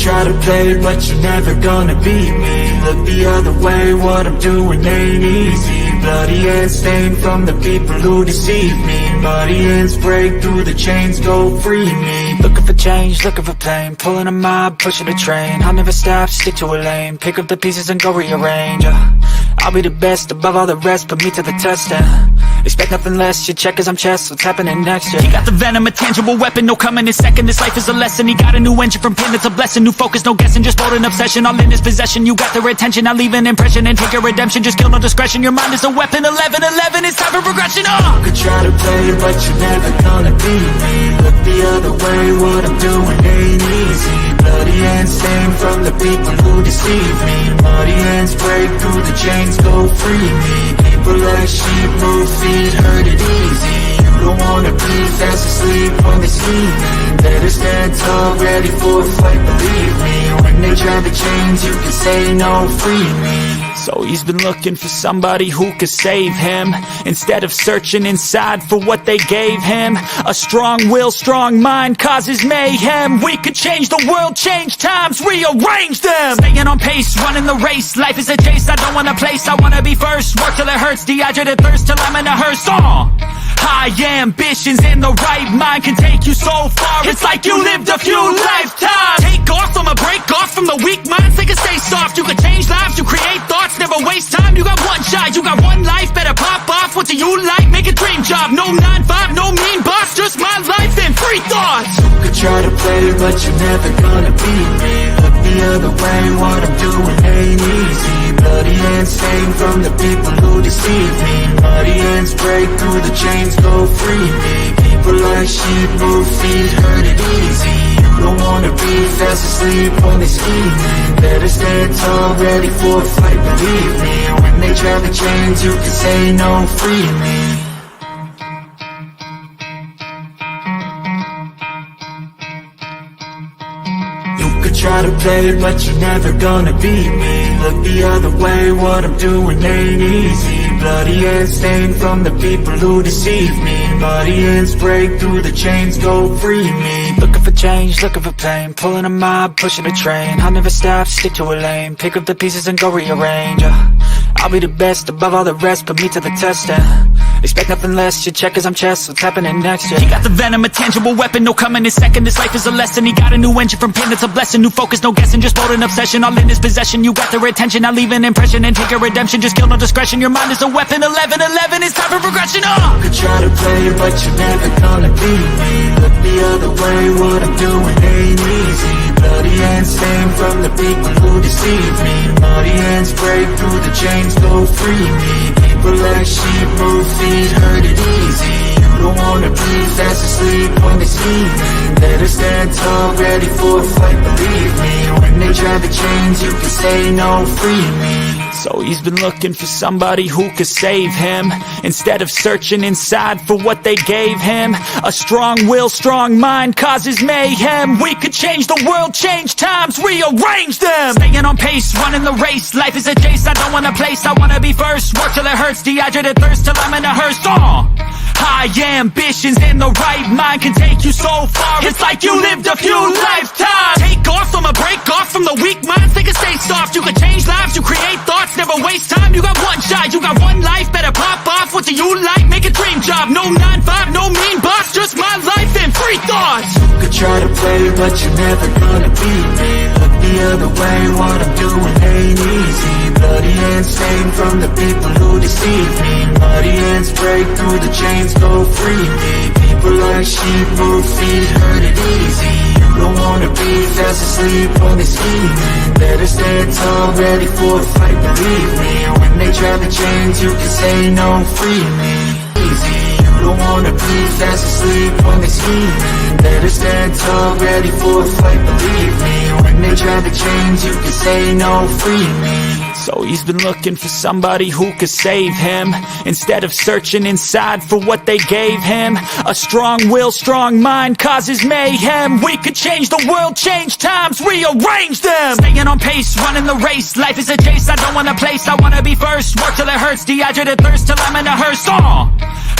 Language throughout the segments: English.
try to play, but you're never gonna beat me. Look the other way, what I'm doing ain't easy. Bloody hands stained from the people who deceive me. Muddy hands break through the chains, go free me. Looking for change, looking for pain, pulling a mob, pushing a train. I'll never stop, stick to a lane, pick up the pieces and go rearrange. I'll be the best above all the rest, put me to the test and expect nothing less. Your check is I'm chess, what's happening next? Yeah. He got the venom, a tangible weapon, no coming in second. This life is a lesson. He got a new engine from pain, it's a blessing. New focus, no guessing, just bold and obsession. All in his possession, you got their attention. I'll leave an impression and take your redemption. Just kill no discretion, your mind is a weapon. 11-11, it's time for progression. You could try to play, but you're never gonna beat me. Look the other way, what I'm doing ain't easy. Bloody hands stained from the people who deceive me. Muddy hands break through the chains, go free me. People like sheep move feet, hurt it easy. You don't wanna be fast asleep when they're scheming. Better stand tall, ready for a fight, believe me. When they try the chains, you can say no, free me. So he's been looking for somebody who could save him, instead of searching inside for what they gave him. A strong will, strong mind causes mayhem. We could change the world, change times, rearrange them. Staying on pace, running the race. Life is a chase, I don't want a place, I wanna be first. Work till it hurts, dehydrated thirst till I'm in a hearse. High ambitions in the right mind can take you so far. It's like you lived a few lifetimes. Take off, I'ma break off from the weak minds. They can stay soft, you can change lives, you create thoughts. Never waste time, you got one shot, you got one life. Better pop off, what do you like? Make a dream job, no 9-5, no mean boss. Just my life and free thoughts. You could try to play, but you're never gonna beat me. Look the other way, what I'm doing ain't easy. Bloody hands stained from the people who deceive me. Muddy hands break through the chains, go free me. People like sheep move feet, hurt it easy. You don't wanna be fast asleep when they're scheming. Better stand tall, ready for a fight, believe me. When they try the chains, you can say no, free me. Try to play, but you're never gonna beat me. Look the other way, what I'm doing ain't easy. Bloody hands stained from the people who deceive me. Muddy hands break through the chains, go free me. Looking for change, looking for pain, pulling a mob, pushing a train. I'll never stop, stick to a lane, pick up the pieces and go rearrange. I'll be the best above all the rest, put me to the test and expect nothing less. Your check is I'm chess, what's happening next? Yeah. He got the venom, a tangible weapon, no coming in second. This life is a lesson. He got a new engine from pain, it's a blessing. New focus, no guessing, just bold and obsession. All in his possession, you got their attention. I'll leave an impression and take your redemption. Just kill no discretion, your mind is a weapon. 11-11, it's time for progression. You could try to play, but you're never gonna beat me. Look the other way, what I'm doing ain't easy. Bloody hands stained from the people who deceive me. Muddy hands break through the chains, go free me. People like sheep move feet, hurt it easy. You don't wanna be fast asleep when they're scheming. Better stand tall, ready for a fight, believe me. When they try the chains, you can say no, free me. So he's been looking for somebody who could save him, instead of searching inside for what they gave him. A strong will, strong mind causes mayhem. We could change the world, change times, rearrange them. Staying on pace, running the race. Life is a chase, I don't want a place, I wanna be first. Work till it hurts, dehydrated thirst till I'm in a hearse. High ambitions in the right mind can take you so far. It's like you lived a few lifetimes. Take off, I'ma break off from the weak minds. They can stay soft, you can change lives, you create thoughts. Never waste time, you got one shot, you got one life. Better pop off, what do you like? Make a dream job, no 9-5, no mean boss. Just my life and free thoughts. You could try to play, but you're never gonna beat me. Look the other way, what I'm doing ain't easy. Bloody hands stained from the people who deceive me. Muddy hands break through the chains, go free me. People like sheep move feet, hurt it easy. You don't wanna be fast asleep when they're scheming. Better stand tall, ready for a fight, believe me. When they try the chains, you can say no, free me. Easy. You don't wanna be fast asleep when they're scheming. Better stand tall, ready for a fight, believe me. When they try the chains, you can say no, free me. So he's been looking for somebody who could save him, instead of searching inside for what they gave him. A strong will, strong mind causes mayhem. We could change the world, change times, rearrange them. Staying on pace, running the race. Life is a chase, I don't want a place, I wanna be first. Work till it hurts, dehydrated thirst till I'm in a hearse.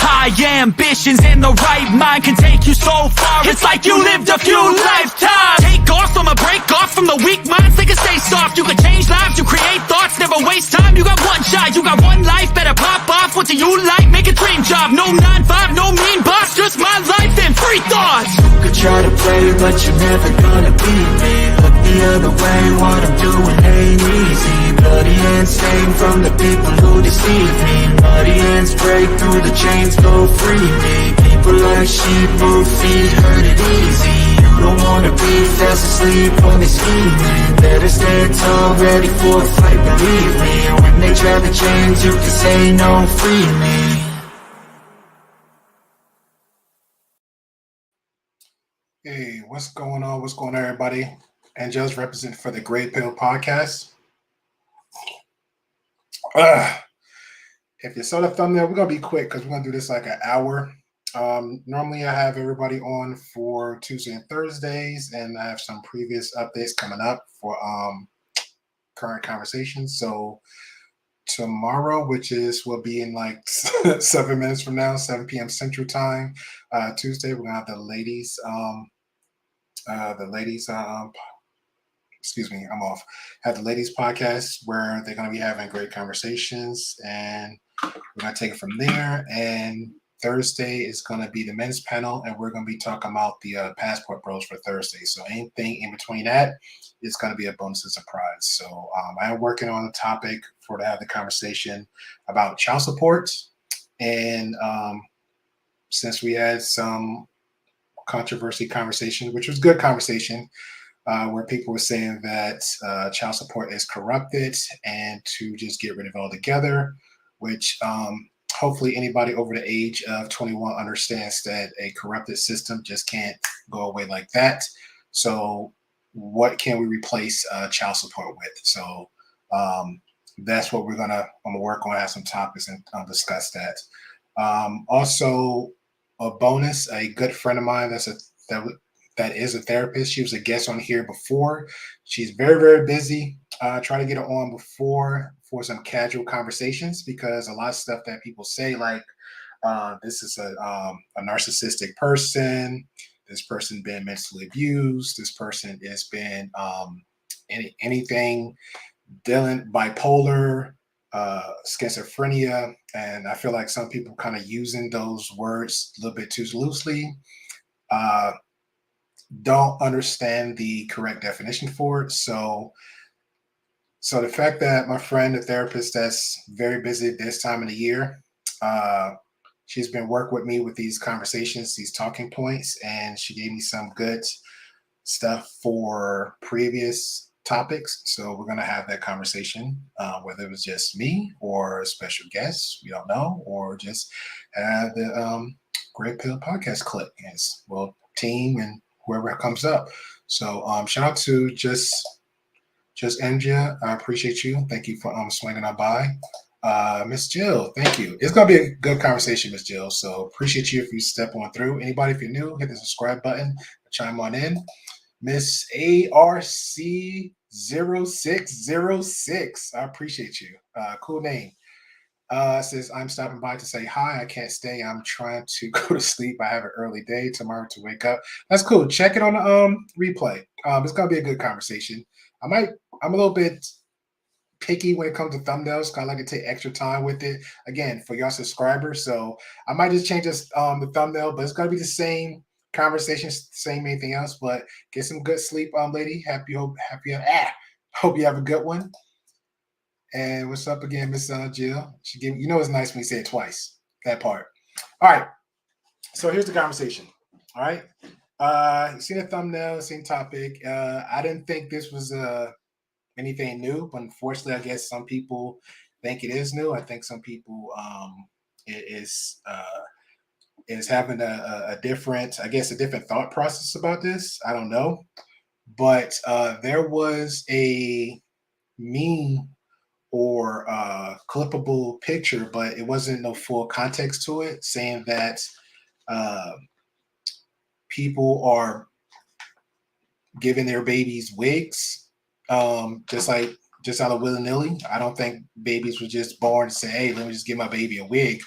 High ambitions and the right mind can take you so far. It's like you lived a few lifetimes. Take off, I'ma break off from the weak minds. They can stay soft. You can change lives, you create thoughts, never waste time. You got one shot, you got one life. Better pop off. What do you like? Make a dream job. No 9-5, no mean boss. Just my life and free thoughts. You could try to play, but you're never gonna beat me. Look the other way, what I'm doing ain't easy. Bloody hands stained from the people who deceive me. Muddy hands break through the chains, go free me. People like sheep move feet, hurt it easy. You don't wanna be fast asleep on this scheming. Better stand tall, ready for a fight, believe me. When they try to change, you can say no, free me. Hey, what's going on? What's going on, everybody? Angels represent for the Grey Pill Podcast. If you saw the thumbnail, we're going to be quick because we're going to do this like an hour. Normally, I have everybody on for Tuesday and Thursdays, and I have some previous updates coming up for current conversations. So tomorrow, which will be in like 7 minutes from now, 7 p.m. Central Time. Tuesday, we're going to have the ladies. Excuse me, I'm off. Have the ladies podcast where they're going to be having great conversations, and we're going to take it from there. And Thursday is going to be the men's panel, and we're going to be talking about the passport bros for Thursday. So anything in between that is going to be a bonus and surprise. So I am working on a topic to have the conversation about child support, and since we had some controversy conversation, which was good conversation, where people were saying that child support is corrupted and to just get rid of it altogether, which hopefully anybody over the age of 21 understands that a corrupted system just can't go away like that. So what can we replace child support with? So that's what I'm gonna work on, have some topics and discuss that. Also, a bonus, a good friend of mine that is a therapist. She was a guest on here before. She's very, very busy. Try to get her on before for some casual conversations, because a lot of stuff that people say, like this is a narcissistic person, this person been mentally abused, this person has been anything dealing bipolar, schizophrenia, and I feel like some people kind of using those words a little bit too loosely. Don't understand the correct definition for it. So the fact that my friend, the therapist that's very busy at this time of the year, she's been working with me with these conversations, these talking points, and she gave me some good stuff for previous topics. So we're going to have that conversation, whether it was just me or a special guest, we don't know, or just the Grey Pill Podcast clip. Yes, well, team and whoever comes up. So shout out to just Andrea. I appreciate you. Thank you for swinging on by. Miss Jill, thank you. It's going to be a good conversation, Miss Jill. So appreciate you if you step on through. Anybody, if you're new, hit the subscribe button, chime on in. Miss ARC0606. I appreciate you. Cool name. Says, I'm stopping by to say hi. I can't stay. I'm trying to go to sleep. I have an early day tomorrow to wake up. That's cool. Check it on the replay. It's gonna be a good conversation. I'm a little bit picky when it comes to thumbnails. I like to take extra time with it. Again, for y'all subscribers. So I might just change this the thumbnail, but it's gonna be the same conversation, same anything else. But get some good sleep, lady. Hope you have a good one. And what's up again, Miss Jill? She gave, it's nice when you say it twice, that part. All right. So here's the conversation. All right. You seen the thumbnail, seen topic. I didn't think this was anything new, but unfortunately, I guess some people think it is new. I think some people it is having a different thought process about this. I don't know. But there was a meme or clippable picture, but it wasn't no full context to it, saying that people are giving their babies wigs, just out of willy-nilly. I don't think babies were just born and say, hey, let me just give my baby a wig.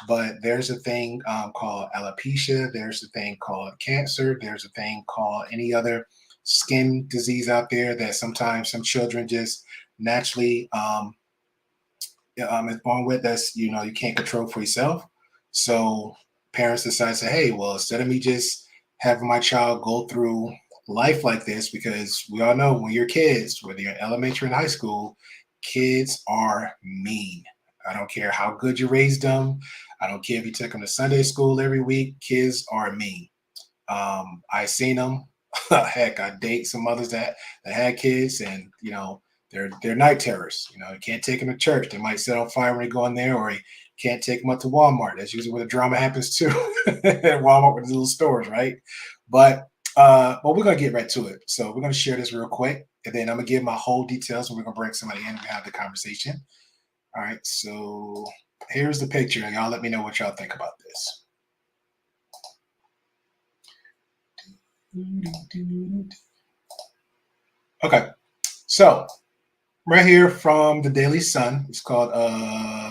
But there's a thing called alopecia. There's a thing called cancer. There's a thing called any other skin disease out there that sometimes some children just naturally is born with. That's you can't control for yourself. So parents decide to say, hey, well, instead of me just having my child go through life like this, because we all know when you're kids, whether you're in elementary and high school, kids are mean. I don't care how good you raised them. I don't care if you took them to Sunday school every week. Kids are mean. I seen them. Heck, I date some mothers that had kids, and they're night terrors. You can't take them to church. They might set on fire when they go in there, or you can't take them up to Walmart. That's usually where the drama happens too. At Walmart with the little stores, right? But we're gonna get right to it. So we're gonna share this real quick, and then I'm gonna give my whole details, and we're gonna bring somebody in and have the conversation. All right. So here's the picture, and y'all let me know what y'all think about this. Okay, so right here from the Daily Sun, it's called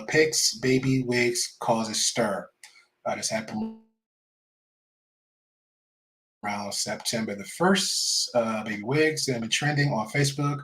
"Pics Baby Wigs Causes Stir." This happened around September the 1st. Baby wigs have been trending on Facebook.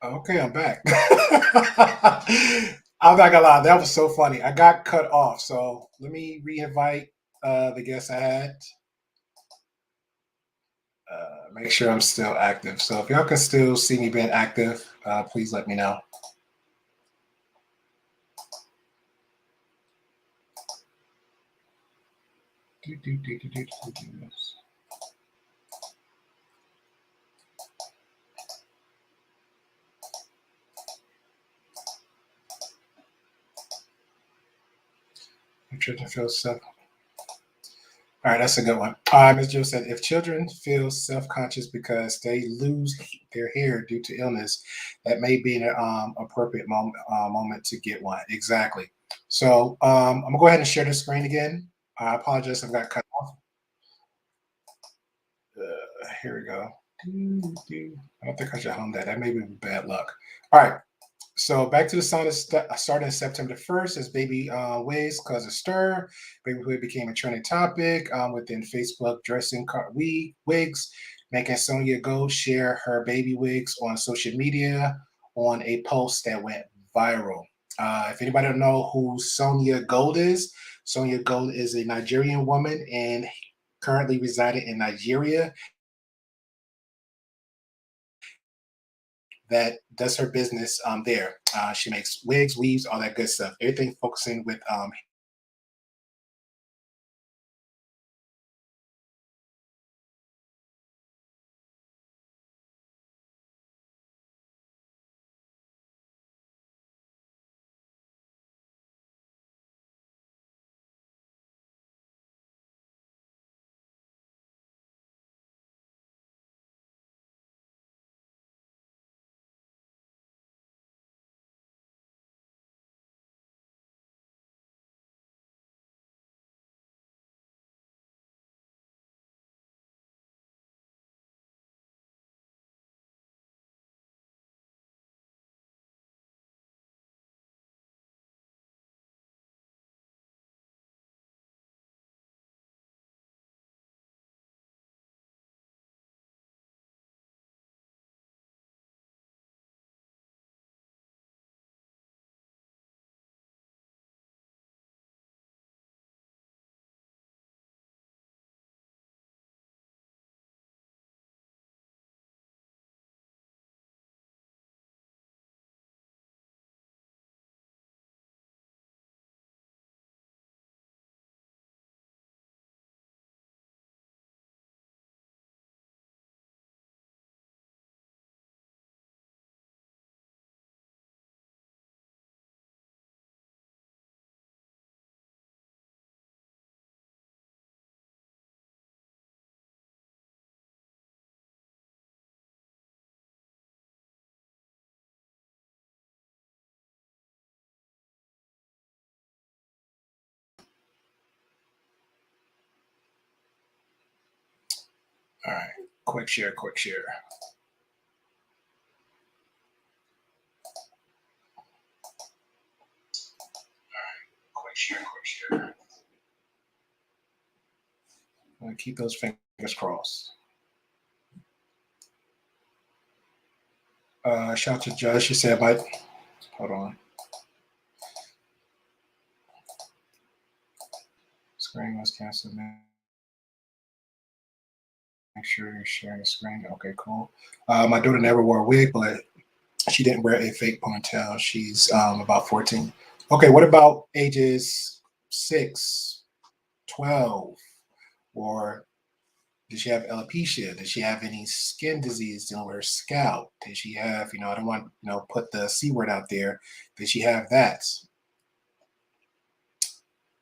Okay, I'm back. I'm not gonna lie, that was so funny. I got cut off, so let me re-invite the guest I had. Make sure I'm still active. So if y'all can still see me being active, please let me know. Children feel self. All right, that's a good one. Ms. Joe said, if children feel self-conscious because they lose their hair due to illness, that may be an appropriate moment to get one. Exactly. So I'm gonna go ahead and share the screen again. I apologize if I got cut off. Here we go. I don't think I should hum that. That may be bad luck. All right. So back to the song starting September 1st as Baby Wigs Cause a Stir. Baby Wig became a trending topic within Facebook dressing wigs, making Sonia Gold share her baby wigs on social media on a post that went viral. If anybody don't know who Sonia Gold is a Nigerian woman and currently residing in Nigeria that does her business there. She makes wigs, weaves, all that good stuff. Everything focusing with all right, quick share, quick share. Keep those fingers crossed. Shout out to Judge. She said, "Mike, hold on. Screen was canceled. Make sure you're sharing the screen. Okay, cool. My daughter never wore a wig, but she didn't wear a fake ponytail. She's about 14. Okay, what about ages 6, 12, or did she have alopecia? Did she have any skin disease dealing with her scalp? Did she have, I don't want, put the C word out there. Did she have that?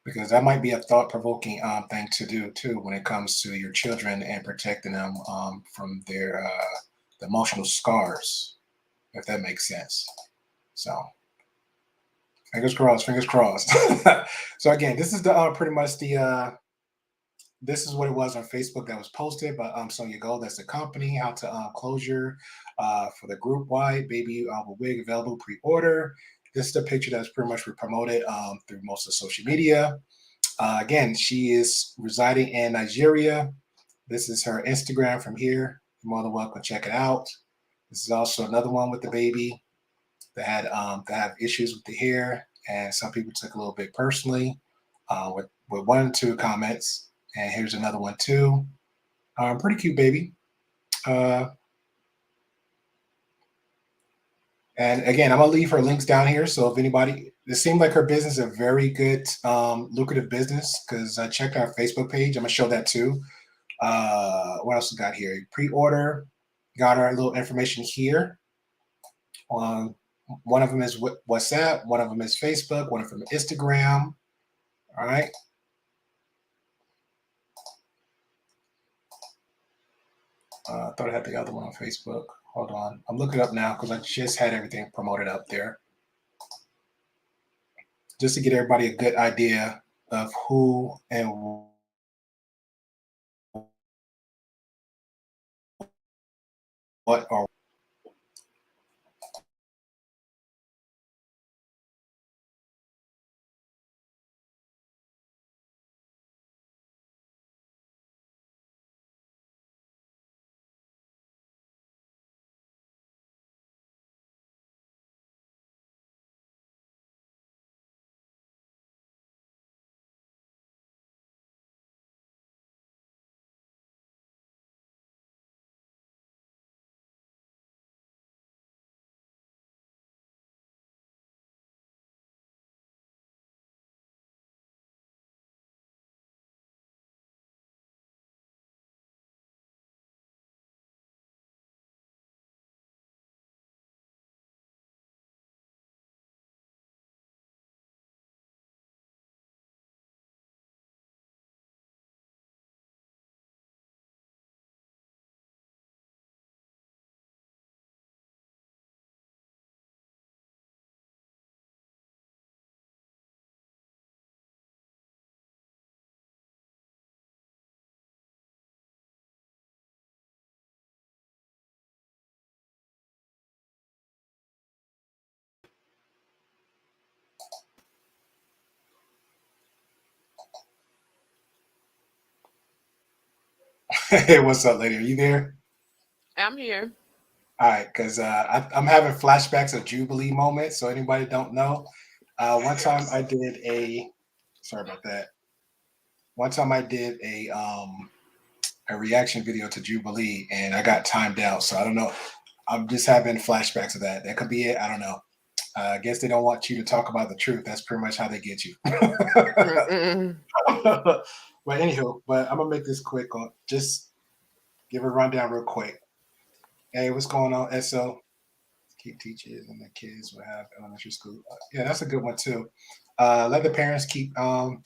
Because that might be a thought-provoking thing to do too when it comes to your children and protecting them from their the emotional scars, if that makes sense. So fingers crossed, fingers crossed. So again, this is the pretty much the this is what it was on Facebook that was posted by Sonia Gold. That's the company. How to closure for the group wide baby wig available pre-order. This is the picture that's pretty much promoted through most of social media. Again, she is residing in Nigeria. This is her Instagram from here. You're more than welcome to check it out. This is also another one with the baby that had that have issues with the hair, and some people took a little bit personally with one or two comments. And here's another one too. Pretty cute baby. Uh, and again, I'm gonna leave her links down here. So if anybody, it seemed like her business is a very good, lucrative business because I checked our Facebook page. I'm gonna show that too. What else we got here? Pre-order. Got our little information here. One of them is WhatsApp. One of them is Facebook. One of them is Instagram. All right. I thought I had the other one on Facebook. Hold on. I'm looking it up now because I just had everything promoted up there. Just to get everybody a good idea of who and what are Hey, what's up, lady? Are you there? I'm here. All right, because I'm having flashbacks of Jubilee moments. So anybody don't know, one time I did a. Sorry about that. One time I did a reaction video to Jubilee, and I got timed out. So I don't know. I'm just having flashbacks of that. That could be it. I don't know. I guess they don't want you to talk about the truth. That's pretty much how they get you. Mm-mm. But anywho, but I'm gonna make this quick. On just give a rundown real quick. Hey, what's going on, SO? Keep teachers and the kids will have elementary school. Yeah, that's a good one too. Let the parents keep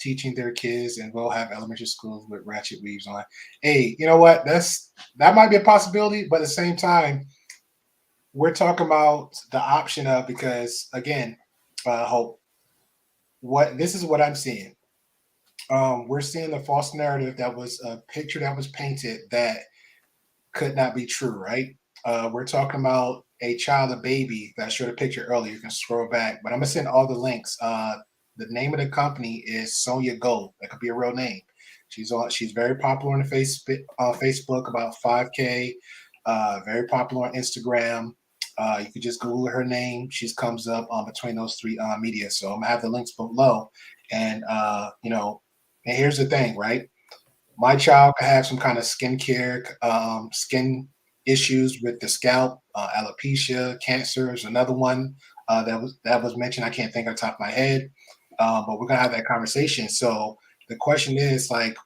teaching their kids, and we'll have elementary schools with ratchet weaves on. Hey, you know what? That might be a possibility, but at the same time, we're talking about the option of because again, hope what this is what I'm seeing. We're seeing the false narrative that was a picture that was painted that could not be true, right? We're talking about a child, a baby that I showed a picture earlier. You can scroll back, but I'm gonna send all the links. The name of the company is Sonia Gold. That could be a real name. She's on. She's very popular on the Facebook, about 5K. Very popular on Instagram. You could just Google her name. She comes up between those three media. So I'm gonna have the links below. And and here's the thing, right? My child could have some kind of skincare, skin issues with the scalp, alopecia, cancer is another one that was mentioned. I can't think on the top of my head, but we're gonna have that conversation. So the question is, like,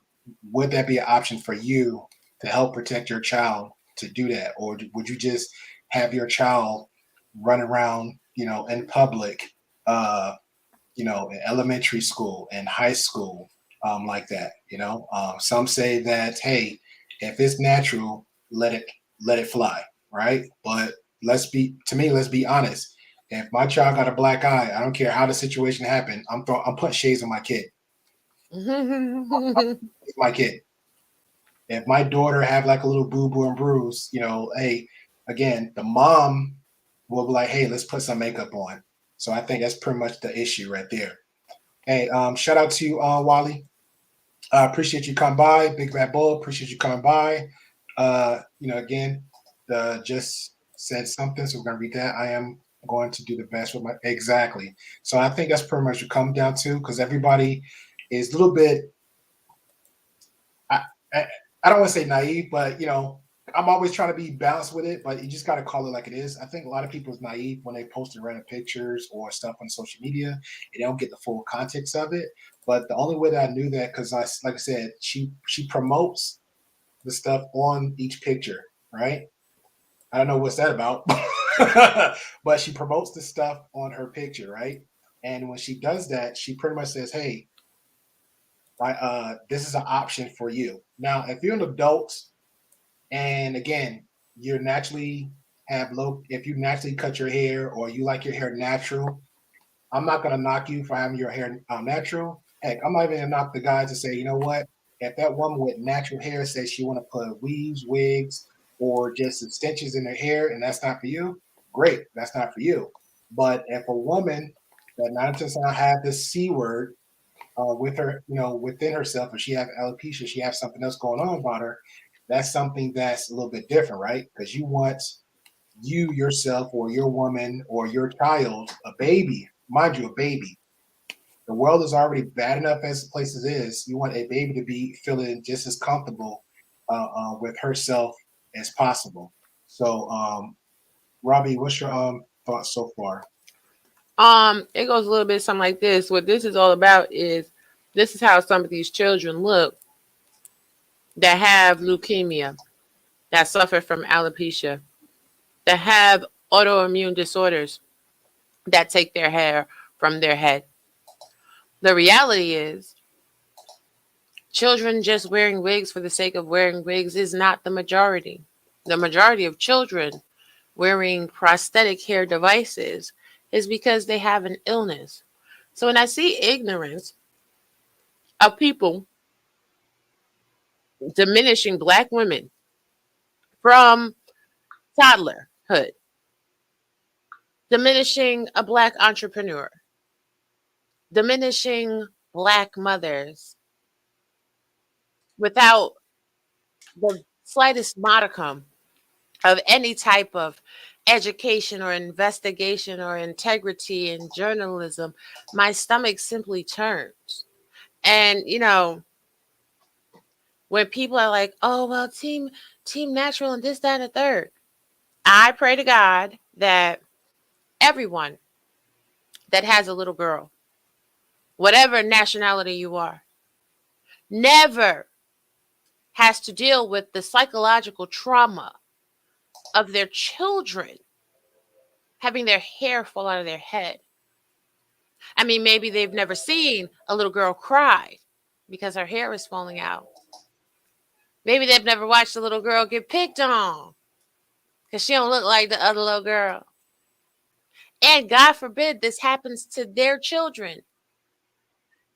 would that be an option for you to help protect your child to do that, or would you just have your child run around, in public, uh, in elementary school and high school, like that. Some say that hey, if it's natural, let it fly, right? But let's be honest. If my child got a black eye, I don't care how the situation happened. I'm putting shades on my kid. It's my kid. If my daughter have like a little boo boo and bruise, hey, again, the mom will be like, hey, let's put some makeup on. So I think that's pretty much the issue right there. Hey, shout out to you, Wally. Appreciate you coming by. Big Bad Bull, appreciate you coming by. Again, just said something, so we're gonna read that. I am going to do the best with my exactly. So I think that's pretty much what come down to because everybody is a little bit. I, I, I don't want to say naive, but I'm always trying to be balanced with it. But you just got to call it like it is. I think a lot of people is naive when they post random pictures or stuff on social media, and they don't get the full context of it. But the only way that I knew that because like I said, she promotes the stuff on each picture, right? I don't know what's that about, but she promotes the stuff on her picture, right? And when she does that, she pretty much says, "Hey, this is an option for you." Now, if you're an adult, and again, you're naturally have low, if you naturally cut your hair or you like your hair natural, I'm not gonna knock you for having your hair natural. Heck, I'm not even gonna knock the guys to say, you know what? If that woman with natural hair says she want to put weaves, wigs, or just extensions in her hair, and that's not for you, great, that's not for you. But if a woman that 9% have this C word with her, within herself, or she have alopecia, she have something else going on about her, that's something that's a little bit different, right? Because you want you yourself or your woman or your child, a baby, mind you, a baby. The world is already bad enough as the place it is. You want a baby to be feeling just as comfortable with herself as possible. So, Robbie, what's your thoughts so far? It goes a little bit something like this. What this is all about is this is how some of these children look that have leukemia, that suffer from alopecia, that have autoimmune disorders that take their hair from their head. The reality is, children just wearing wigs for the sake of wearing wigs is not the majority. The majority of children wearing prosthetic hair devices is because they have an illness. So when I see ignorance of people diminishing Black women from toddlerhood, diminishing a Black entrepreneur, diminishing Black mothers without the slightest modicum of any type of education or investigation or integrity in journalism, my stomach simply turns. And when people are like, "Oh well, team natural and this, that, and the third," I pray to God that everyone that has a little girl, whatever nationality you are, never has to deal with the psychological trauma of their children having their hair fall out of their head. I mean, maybe they've never seen a little girl cry because her hair is falling out. Maybe they've never watched a little girl get picked on because she don't look like the other little girl. And God forbid this happens to their children.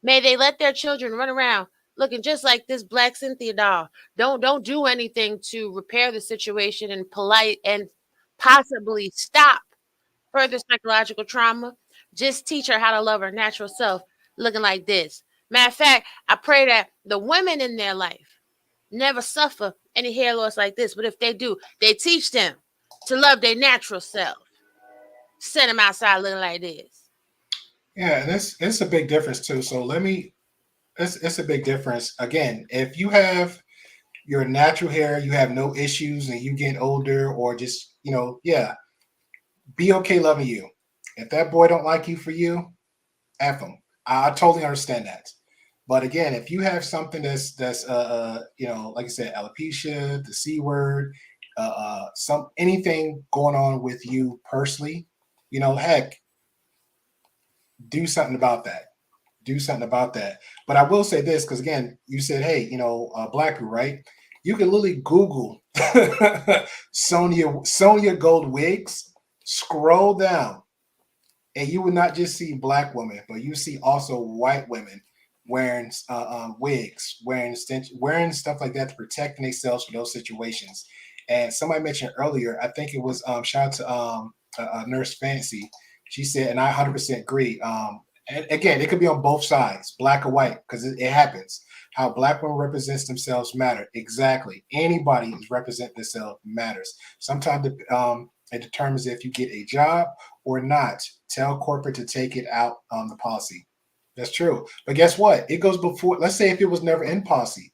May they let their children run around looking just like this Black Cynthia doll. Don't do anything to repair the situation and polite and possibly stop further psychological trauma. Just teach her how to love her natural self looking like this. Matter of fact, I pray that the women in their life never suffer any hair loss like this. But if they do, they teach them to love their natural self. Send them outside looking like this. Yeah, and it's a big difference too. So it's a big difference. Again, if you have your natural hair, you have no issues, and you get older, or just yeah, be okay loving you. If that boy don't like you for you, F him. I totally understand that. But again, if you have something that's like I said, alopecia, the C word, some anything going on with you personally, heck, do something about that. Do something about that. But I will say this, because again, you said, hey, Black people, right? You can literally Google Sonia Gold wigs, scroll down, and you would not just see Black women, but you see also white women wearing wigs, wearing stuff like that to protect themselves from those situations. And somebody mentioned earlier, I think it was shout out to Nurse Fancy. She said, and I 100% agree. And again, it could be on both sides, Black or white, because it happens. How Black women represent themselves matter. Exactly. Anybody who's represent themselves matters. Sometimes it determines if you get a job or not. Tell corporate to take it out on the policy. That's true. But guess what? It goes before. Let's say if it was never in policy,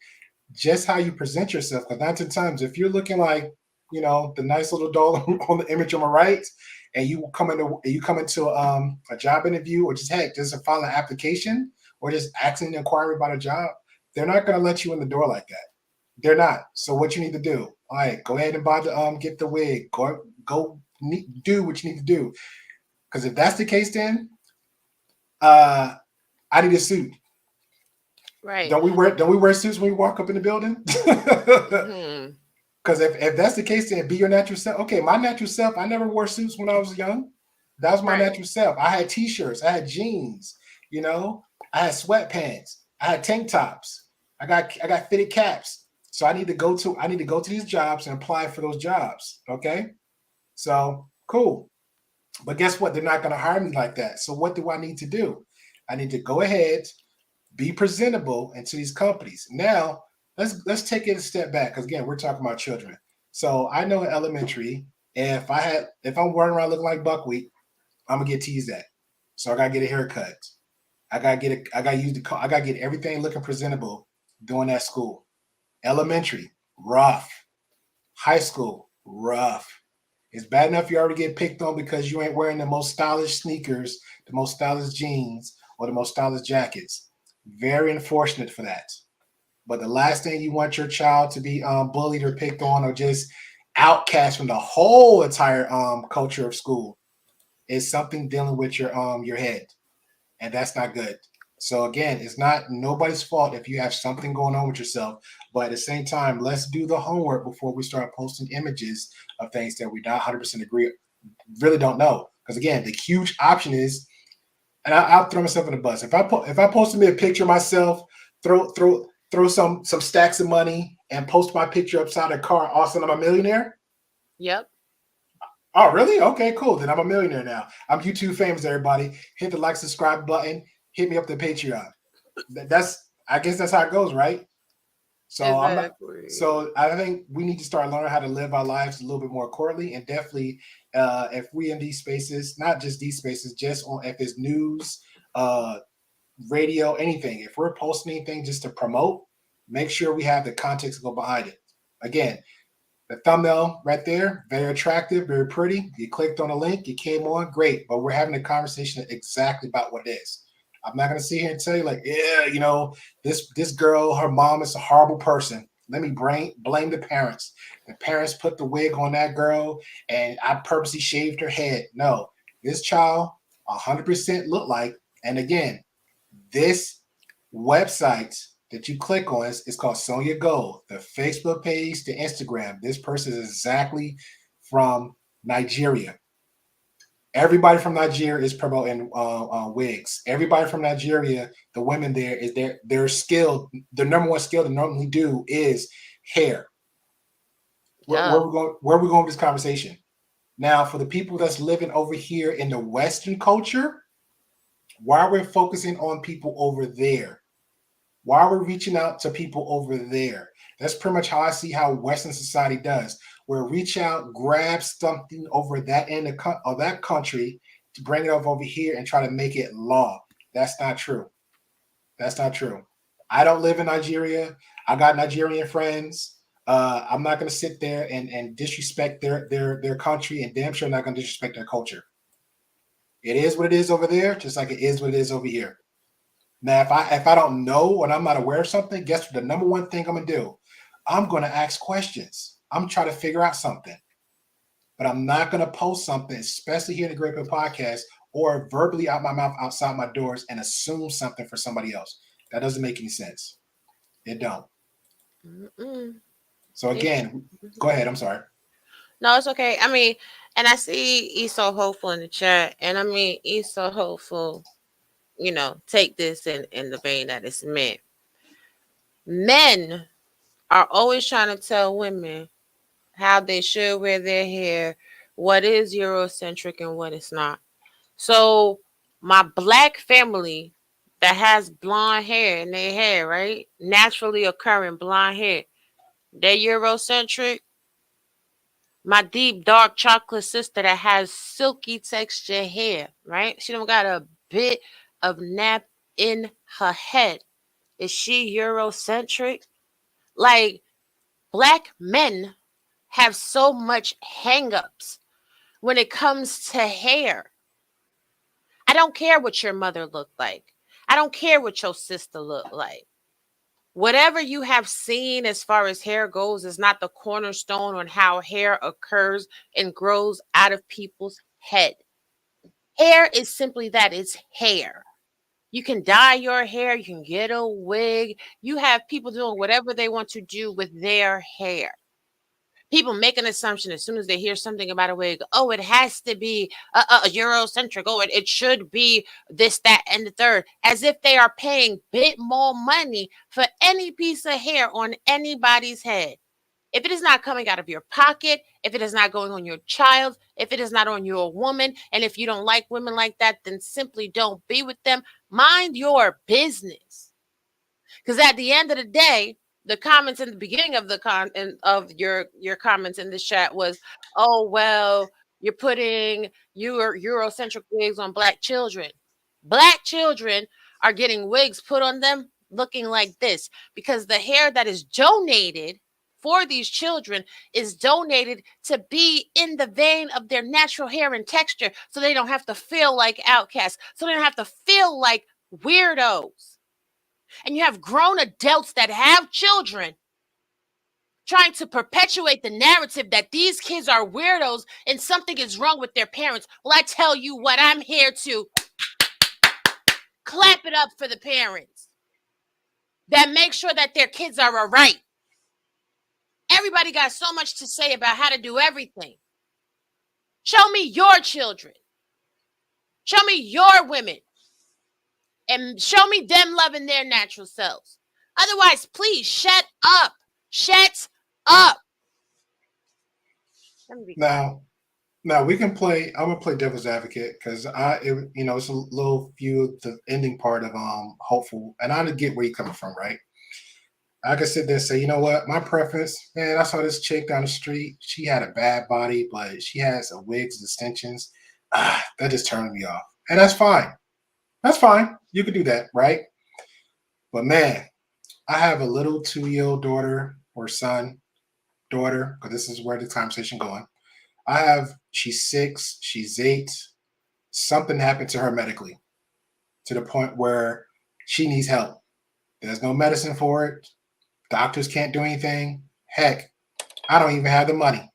just how you present yourself. Because 9 to times, if you're looking like the nice little doll on the image on my right, and you come into a job interview, or just heck, just file an application, or just asking an inquiry about a job, they're not going to let you in the door like that. They're not. So what you need to do? All right, go ahead and buy the get the wig. Go do what you need to do. Because if that's the case, then I need a suit. Right. Don't we wear suits when we walk up in the building? Mm-hmm. Because if that's the case, then be your natural self. Okay, my natural self, I never wore suits when I was young. That was my natural self. I had t-shirts, I had jeans, I had sweatpants, I had tank tops, I got fitted caps. So I need to go to these jobs and apply for those jobs. Okay. So cool. But guess what? They're not going to hire me like that. So what do I need to do? I need to go ahead, be presentable into these companies. Now, let's take it a step back, because again, we're talking about children. So I know in elementary, if I'm running around looking like buckwheat, I'm gonna get teased at. So I gotta get a haircut. I gotta get everything looking presentable during that school. Elementary, rough. High school, rough. It's bad enough you already get picked on because you ain't wearing the most stylish sneakers, the most stylish jeans, or the most stylish jackets. Very unfortunate for that. But the last thing you want your child to be bullied or picked on or just outcast from the whole entire culture of school is something dealing with your head, and that's not good. So again, it's not nobody's fault if you have something going on with yourself, but at the same time, let's do the homework before we start posting images of things that we not 100% agree, really don't know. Because again, the huge option is, and I'll throw myself in the bus. If I post me a picture of myself, throw some stacks of money and post my picture upside a car, all of a sudden I'm a millionaire? Yep. Oh, really? Okay, cool. Then I'm a millionaire now. I'm YouTube famous, everybody. Hit the like, subscribe button. Hit me up the Patreon. I guess that's how it goes, right? So I'm not. Exactly. So I think we need to start learning how to live our lives a little bit more accordingly, and definitely, if we in these spaces, not just these spaces, just on if it's news, uh, radio, anything. If we're posting anything just to promote, make sure we have the context to go behind it. Again, the thumbnail right there, very attractive, very pretty. You clicked on a link, you came on, great. But we're having a conversation exactly about what it is. I'm not gonna sit here and tell you like, yeah, this girl, her mom is a horrible person. Let me blame the parents. The parents put the wig on that girl, and I purposely shaved her head. No, this child 100% looked like, and again, this website that you click on is called Sonia Gold. The Facebook page, the Instagram. This person is exactly from Nigeria. Everybody from Nigeria is promoting wigs. Everybody from Nigeria, the women there is their skill. The number one skill they normally do is hair. Where we going? Where we going with this conversation? Now, for the people that's living over here in the Western culture, why are we focusing on people over there? Why are we reaching out to people over there? That's pretty much how I see how Western society does. Where reach out, grab something over that end of that country to bring it over here and try to make it law. That's not true. That's not true. I don't live in Nigeria. I got Nigerian friends. I'm not going to sit there and disrespect their country, and damn sure not going to disrespect their culture. It is what it is over there, just like it is what it is over here. Now, if I don't know and I'm not aware of something, guess what? The number one thing I'm gonna do, I'm gonna ask questions. I'm trying to figure out something, but I'm not gonna post something, especially here in the Great Pill Podcast, or verbally out my mouth outside my doors and assume something for somebody else. That doesn't make any sense. It don't. Mm-mm. So again, go ahead. I'm sorry. No, it's okay. I mean, and I see he's so hopeful in the chat, and I mean, he's so hopeful. Take this in the vein that it's meant. Men are always trying to tell women how they should wear their hair, what is Eurocentric and what it's not. So my black family that has blonde hair in their hair, right? Naturally occurring blonde hair, they're Eurocentric. My deep dark chocolate sister that has silky texture hair, right? She don't got a bit of nap in her head. Is she Eurocentric? Like, black men have so much hangups when it comes to hair. I don't care what your mother looked like. I don't care what your sister looked like. Whatever you have seen as far as hair goes is not the cornerstone on how hair occurs and grows out of people's head. Hair is simply that, it's hair. You can dye your hair, you can get a wig. You have people doing whatever they want to do with their hair. People make an assumption as soon as they hear something about a wig. Oh, it has to be a Eurocentric. Oh, it should be this, that, and the third. As if they are paying bit more money for any piece of hair on anybody's head. If it is not coming out of your pocket, if it is not going on your child, if it is not on your woman, and if you don't like women like that, then simply don't be with them. Mind your business. Because at the end of the day, the comments in the beginning of your comments in this chat was, oh well, you're putting your Eurocentric wigs on black children. Black children are getting wigs put on them looking like this because the hair that is donated for these children is donated to be in the vein of their natural hair and texture, so they don't have to feel like outcasts, so they don't have to feel like weirdos. And you have grown adults that have children trying to perpetuate the narrative that these kids are weirdos and something is wrong with their parents. Well, I tell you what, I'm here to clap it up for the parents that make sure that their kids are all right. Everybody got so much to say about how to do everything. Show me your children. Show me your women. And show me them loving their natural selves. Otherwise, please shut up. Shut up. Now we can play. I'm gonna play devil's advocate because it's a little few the ending part of hopeful, and I get where you're coming from, right? I could sit there and say, you know what, my preference, man, I saw this chick down the street. She had a bad body, but she has a wigs, extensions. That just turned me off. And that's fine. That's fine. You can do that, right? But man, I have a little 2-year-old daughter or son, daughter, because this is where the conversation going. She's 6, she's 8. Something happened to her medically to the point where she needs help. There's no medicine for it. Doctors can't do anything. Heck, I don't even have the money.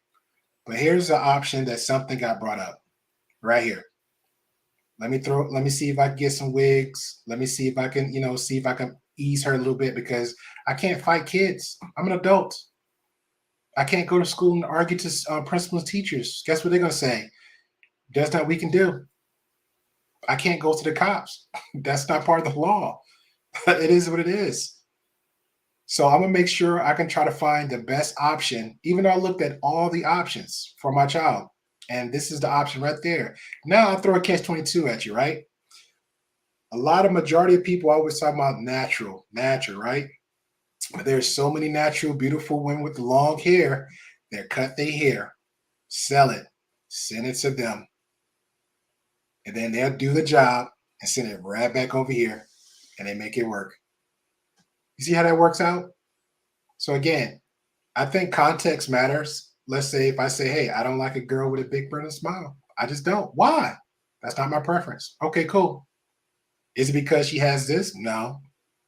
But here's the option that something got brought up right here. Let me see if I can get some wigs. Let me see if I can, see if I can ease her a little bit because I can't fight kids. I'm an adult. I can't go to school and argue to principals and teachers. Guess what they're going to say? That's not what we can do. I can't go to the cops. That's not part of the law. It is what it is. So I'm going to make sure I can try to find the best option, even though I looked at all the options for my child. And this is the option right there. Now I'll throw a catch-22 at you, right? Majority of people always talk about natural, right? But there's so many natural, beautiful women with long hair that cut their hair, sell it, send it to them. And then they'll do the job and send it right back over here and they make it work. You see how that works out? So again, I think context matters. Let's say if I say, hey, I don't like a girl with a big burning smile. I just don't. Why? That's not my preference. Okay, cool. Is it because she has this? No.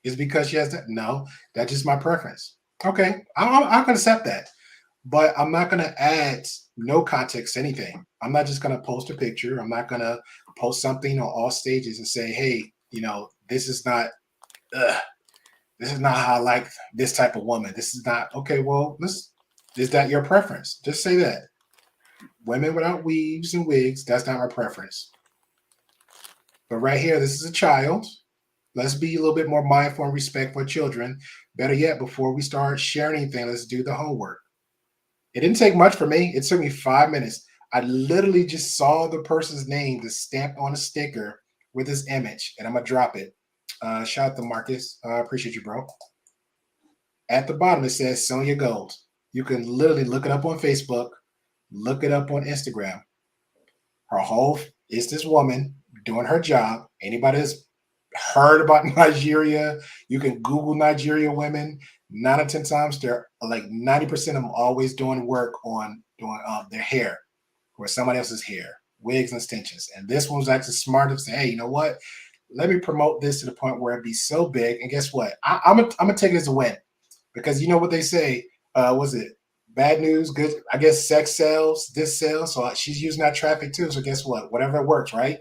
Is it because she has that? No. That's just my preference. Okay, I can accept that. But I'm not going to add no context to anything. I'm not just going to post a picture. I'm not going to post something on all stages and say, hey, this is not how I like this type of woman. This is not, okay, well, is that your preference? Just say that. Women without weaves and wigs, that's not my preference. But right here, this is a child. Let's be a little bit more mindful and respectful of children. Better yet, before we start sharing anything, let's do the homework. It didn't take much for me. It took me 5 minutes. I literally just saw the person's name just stamped on a sticker with his image, and I'm going to drop it. Shout out to Marcus. I appreciate you, bro. At the bottom, it says Sonia Gold. You can literally look it up on Facebook, look it up on Instagram. It's this woman doing her job. Anybody that's heard about Nigeria, you can Google Nigeria women. 9 out of 10 times, they're like 90% of them always doing work on doing their hair or somebody else's hair, wigs and extensions. And this one was actually smart to say, hey, you know what? Let me promote this to the point where it'd be so big. And guess what? I'm gonna take it as a win because you know what they say. Was it bad news? Good. I guess sex sells. This sells. So she's using that traffic too. So guess what? Whatever it works, right?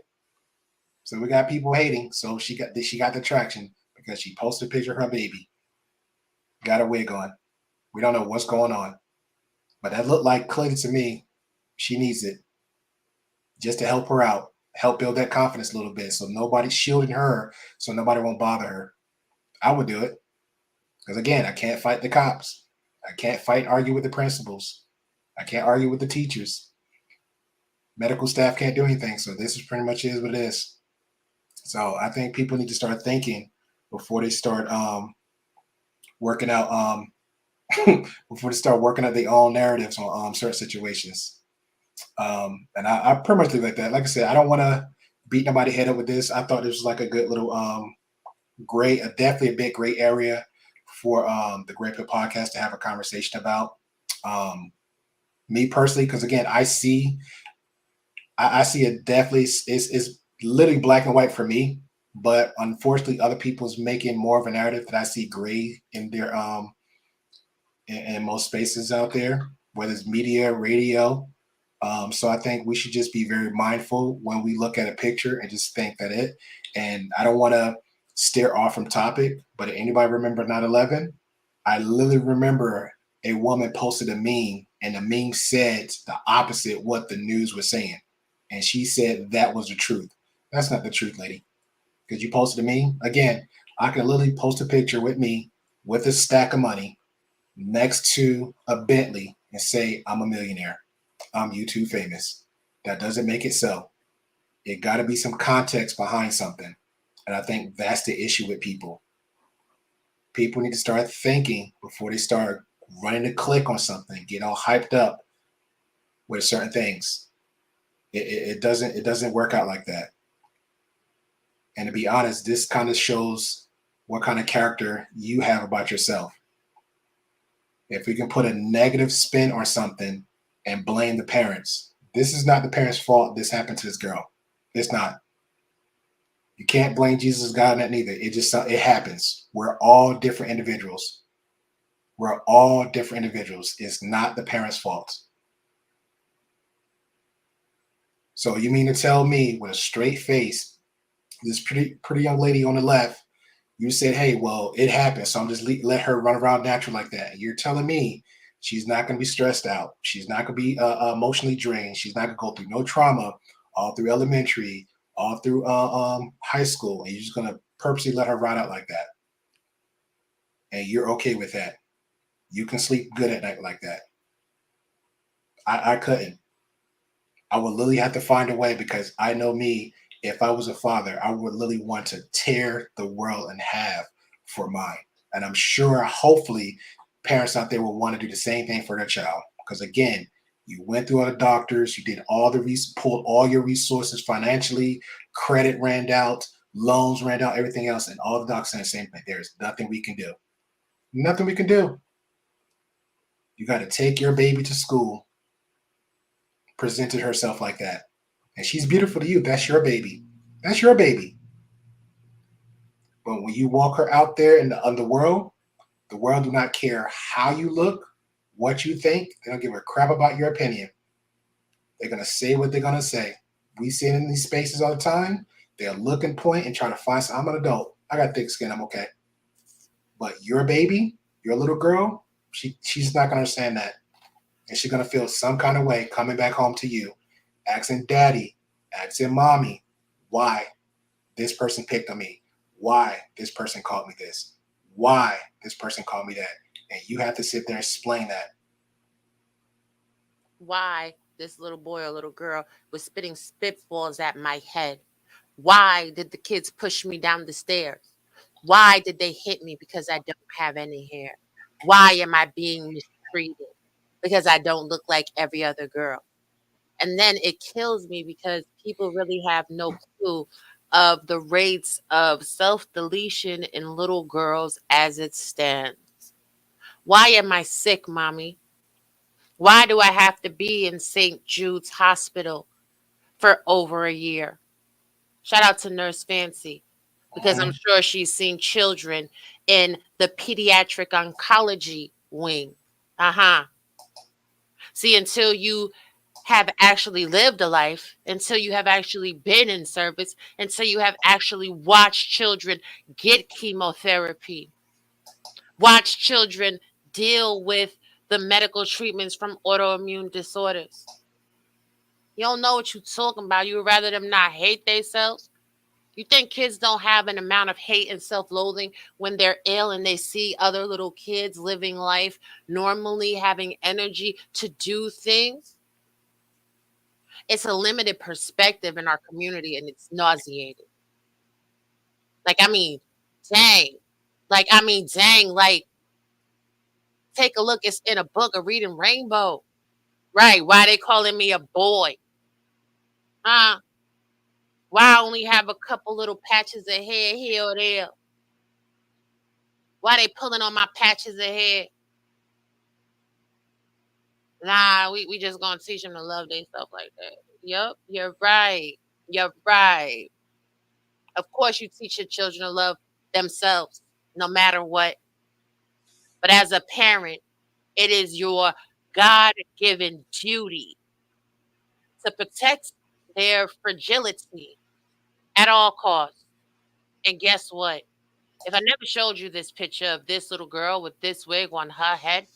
So we got people hating. So she got the traction because she posted a picture of her baby. Got a wig on. We don't know what's going on, but that looked like clearly to me. She needs it just to help her out. Help build that confidence a little bit so nobody's shielding her so nobody won't bother her. I would do it because, again, I can't fight the cops. I can't argue with the principals. I can't argue with the teachers. Medical staff can't do anything. So this is pretty much is what it is. So I think people need to start thinking before they start working out before they start working out their own narratives on certain situations. And I pretty much leave like that. Like I said, I don't want to beat nobody head up with this. I thought this was like a good little definitely a big gray area for the Great Pill Podcast to have a conversation about. Me personally, because again, I see it definitely is literally black and white for me, but unfortunately, other people's making more of a narrative that I see gray in their in most spaces out there, whether it's media, radio. So I think we should just be very mindful when we look at a picture and just think that it. And I don't want to steer off from topic, but anybody remember 9/11? I literally remember a woman posted a meme, and the meme said the opposite what the news was saying, and she said that was the truth. That's not the truth, lady. Because you posted a meme. Again, I can literally post a picture with me with a stack of money next to a Bentley and say I'm a millionaire. I'm YouTube famous. That doesn't make it so. It got to be some context behind something. And I think that's the issue with people. People need to start thinking before they start running to click on something, get all hyped up with certain things. It doesn't work out like that. And to be honest, this kind of shows what kind of character you have about yourself. If we can put a negative spin on something and blame the parents, this is not the parents' fault. This happened to this girl. It's not. You can't blame Jesus God in that neither. It happens. We're all different individuals. We're all different individuals. It's not the parents' fault. So you mean to tell me with a straight face, this pretty young lady on the left, you said, hey, well, it happened, so I'm just let her run around natural like that. And you're telling me she's not going to be stressed out. She's not going to be emotionally drained. She's not going to go through no trauma all through elementary, all through high school, and you're just going to purposely let her ride out like that. And you're okay with that. You can sleep good at night like that. I couldn't. I would literally have to find a way, because I know me, if I was a father, I would literally want to tear the world in half for mine. And I'm sure, hopefully, parents out there will want to do the same thing for their child. Because again, you went through all the doctors, you did all pulled all your resources financially, credit ran out, loans ran out, everything else, and all the doctors saying the same thing. There's nothing we can do. Nothing we can do. You got to take your baby to school, presented herself like that. And she's beautiful to you. That's your baby. That's your baby. But when you walk her out there in the world do not care how you look, what you think. They don't give a crap about your opinion. They're going to say what they're going to say. We see it in these spaces all the time. They'll look and point and try to find I'm an adult. I got thick skin. I'm okay. But your baby, your little girl, she's not going to understand that. And she's going to feel some kind of way coming back home to you, asking daddy, asking mommy, why this person picked on me, why this person called me this, why this person called me that. And you have to sit there and explain that. Why this little boy or little girl was spitting spitballs at my head. Why did the kids push me down the stairs? Why did they hit me because I don't have any hair? Why am I being mistreated? Because I don't look like every other girl. And then it kills me because people really have no clue of the rates of self-deletion in little girls as it stands. Why am I sick, mommy? Why do I have to be in St. Jude's Hospital for over a year? Shout out to Nurse Fancy, because I'm sure she's seen children in the pediatric oncology wing. See, until you have actually lived a life, until you have actually been in service, until you have actually watched children get chemotherapy, watch children deal with the medical treatments from autoimmune disorders. You don't know what you're talking about. You would rather them not hate themselves. You think kids don't have an amount of hate and self-loathing when they're ill and they see other little kids living life normally, having energy to do things? It's a limited perspective in our community, and it's nauseating. Like, I mean, dang. Like, take a look. It's in a book of Reading Rainbow. Right. Why they calling me a boy? Huh? Why I only have a couple little patches of hair here or there? Why they pulling on my patches of hair? Nah, we just gonna teach them to love themselves like that. Yep, you're right. You're right. Of course, you teach your children to love themselves no matter what. But as a parent, it is your God given duty to protect their fragility at all costs. And guess what? If I never showed you this picture of this little girl with this wig on her head,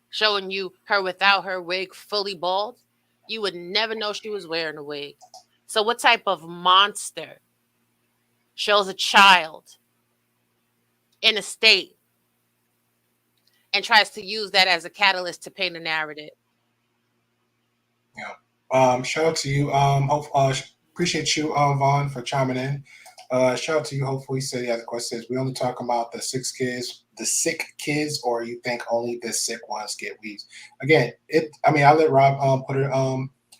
showing you her without her wig fully bald, you would never know she was wearing a wig. So, what type of monster shows a child in a state and tries to use that as a catalyst to paint a narrative? Yeah. Shout out to you. Appreciate you, Vaughn, for chiming in. Shout out to you. Hopefully, said the other question says we only talk about the sick kids, or you think only the sick ones get weeds. Again, it. I mean, I let Rob put her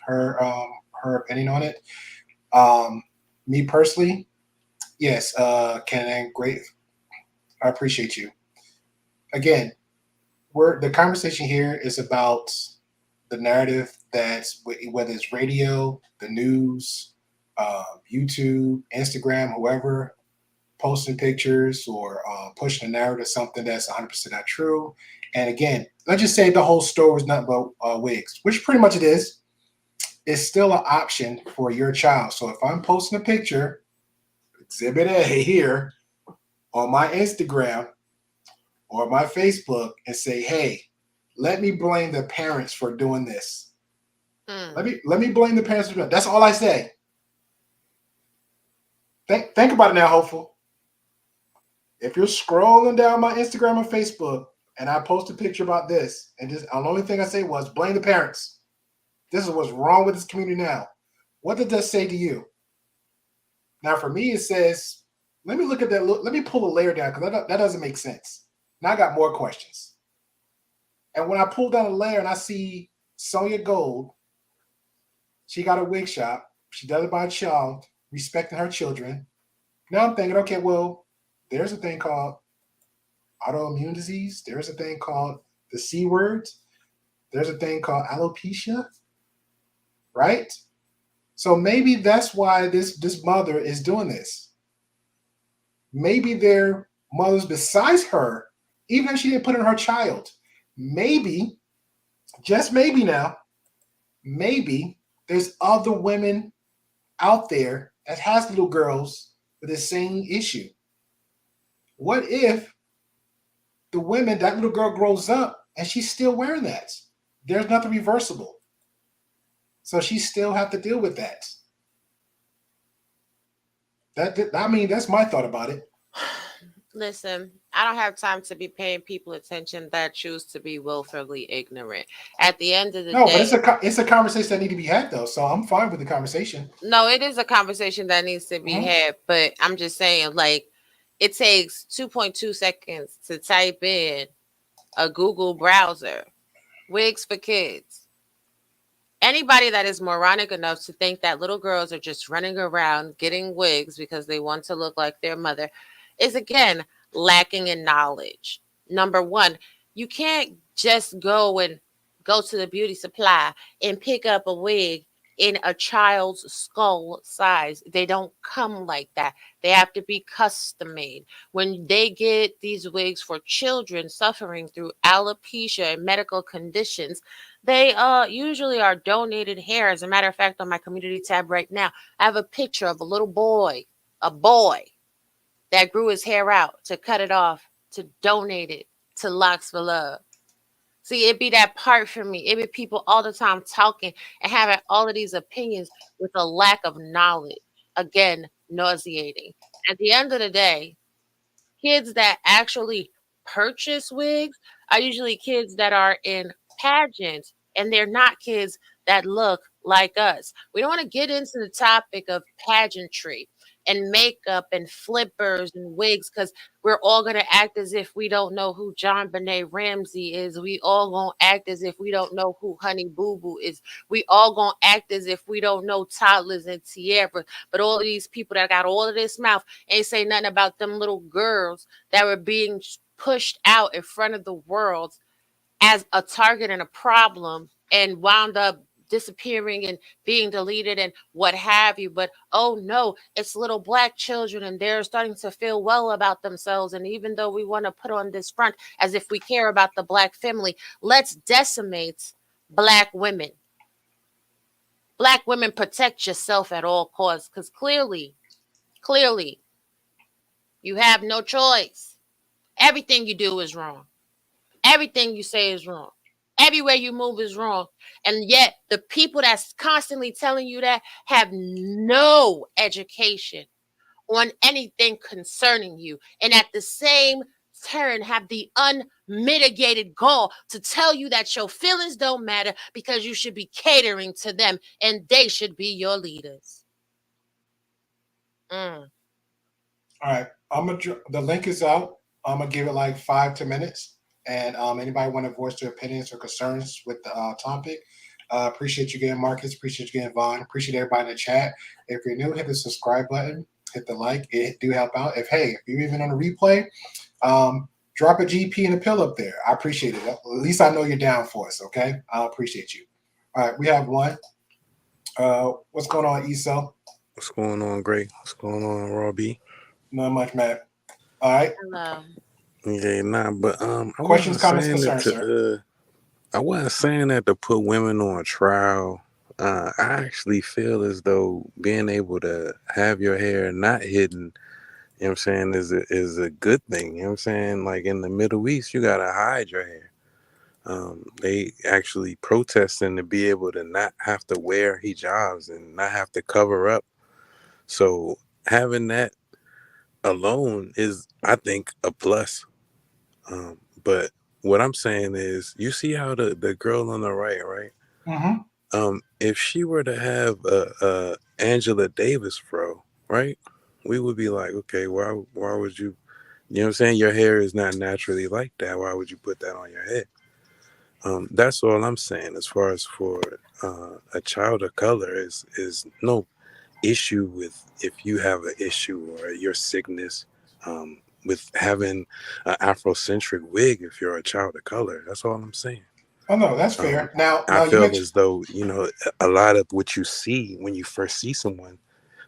her opinion on it. Um, Me personally, yes. Ken and great. I appreciate you. Again, we're the conversation here is about the narrative that's whether it's radio, the news, YouTube, Instagram, whoever posting pictures or pushing a narrative something that's 100% not true. And again, let's just say the whole store was nothing but wigs, which pretty much it is. It's still an option for your child. So if I'm posting a picture, Exhibit A here on my Instagram or my Facebook and say, hey, let me blame the parents for doing this. Let me blame the parents for doing it. That's all I say. Think about it now, hopeful. If you're scrolling down my Instagram or Facebook and I post a picture about this, and just the only thing I say was blame the parents. This is what's wrong with this community now. What did that say to you? Now, for me, it says, let me look at that. Let me pull a layer down because that doesn't make sense. Now I got more questions. And when I pull down a layer and I see Sonia Gold, she got a wig shop. She does it by a child, respecting her children. Now I'm thinking, okay, well, there's a thing called autoimmune disease. There's a thing called the C word. There's a thing called alopecia, right? So maybe that's why this mother is doing this. Maybe there are mothers besides her, even if she didn't put in her child. Maybe, just maybe now, maybe there's other women out there that has little girls with the same issue. What if that little girl grows up and she's still wearing that? There's nothing reversible. So she still have to deal with that. I mean, that's my thought about it. Listen, I don't have time to be paying people attention that choose to be willfully ignorant. At the end of the day, but it's a conversation that need to be had though. So I'm fine with the conversation. No, it is a conversation that needs to be had, but I'm just saying, like, it takes 2.2 seconds to type in a Google browser, wigs for kids. Anybody that is moronic enough to think that little girls are just running around getting wigs because they want to look like their mother is, again, lacking in knowledge. Number one, you can't just go to the beauty supply and pick up a wig in a child's skull size. They don't come like that. They have to be custom made. When they get these wigs for children suffering through alopecia and medical conditions, they usually are donated hair. As a matter of fact, on my community tab right now, I have a picture of a boy that grew his hair out to cut it off, to donate it to Locks for Love. See, it be that part for me. It be people all the time talking and having all of these opinions with a lack of knowledge. Again, nauseating. At the end of the day, kids that actually purchase wigs are usually kids that are in pageants, and they're not kids that look like us. We don't want to get into the topic of pageantry and makeup and flippers and wigs because we're all going to act as if we don't know who John Benet Ramsey is. We all going to act as if we don't know who Honey Boo Boo is. We all going to act as if we don't know toddlers and Tierra. But all of these people that got all of this mouth ain't say nothing about them little girls that were being pushed out in front of the world as a target and a problem and wound up disappearing and being deleted and what have you. But oh no, it's little Black children and they're starting to feel well about themselves. And even though we want to put on this front as if we care about the Black family, let's decimate Black women. Black women, protect yourself at all costs, because clearly, you have no choice. Everything you do is wrong. Everything you say is wrong. Everywhere you move is wrong. And yet the people that's constantly telling you that have no education on anything concerning you. And at the same turn have the unmitigated gall to tell you that your feelings don't matter because you should be catering to them and they should be your leaders. All right, the link is out. I'm gonna give it like 5 to 10 minutes, and anybody want to voice their opinions or concerns with the topic. Appreciate you getting Marcus. Appreciate you getting Vaughn. Appreciate everybody in the chat. If you're new, hit the subscribe button. Hit the like. It do help out. If you're even on the replay, drop a GP and a pill up there. I appreciate it. At least I know you're down for us. Okay, I appreciate you. All right, we have one. What's going on, ESO? What's going on, Gray? What's going on, Robbie? Not much, man. All right. Hello. Yeah, nah, but I Questions, wasn't comments, saying that concerns, sir. I wasn't saying that to put women on trial. I actually feel as though being able to have your hair not hidden, you know what I'm saying, is a good thing. You know what I'm saying? Like in the Middle East, you gotta hide your hair. They actually protesting to be able to not have to wear hijabs and not have to cover up. So having that alone is, I think, a plus. But what I'm saying is, you see how the girl on the right? Mm-hmm. If she were to have a Angela Davis fro, right? We would be like, okay, why would you? You know what I'm saying? Your hair is not naturally like that. Why would you put that on your head? That's all I'm saying. As far as for a child of color, is no issue with if you have an issue or your sickness with having an Afrocentric wig if you're a child of color. That's all I'm saying. Oh no, that's Um, fair. Now, I you feel mentioned. as though, a lot of what you see when you first see someone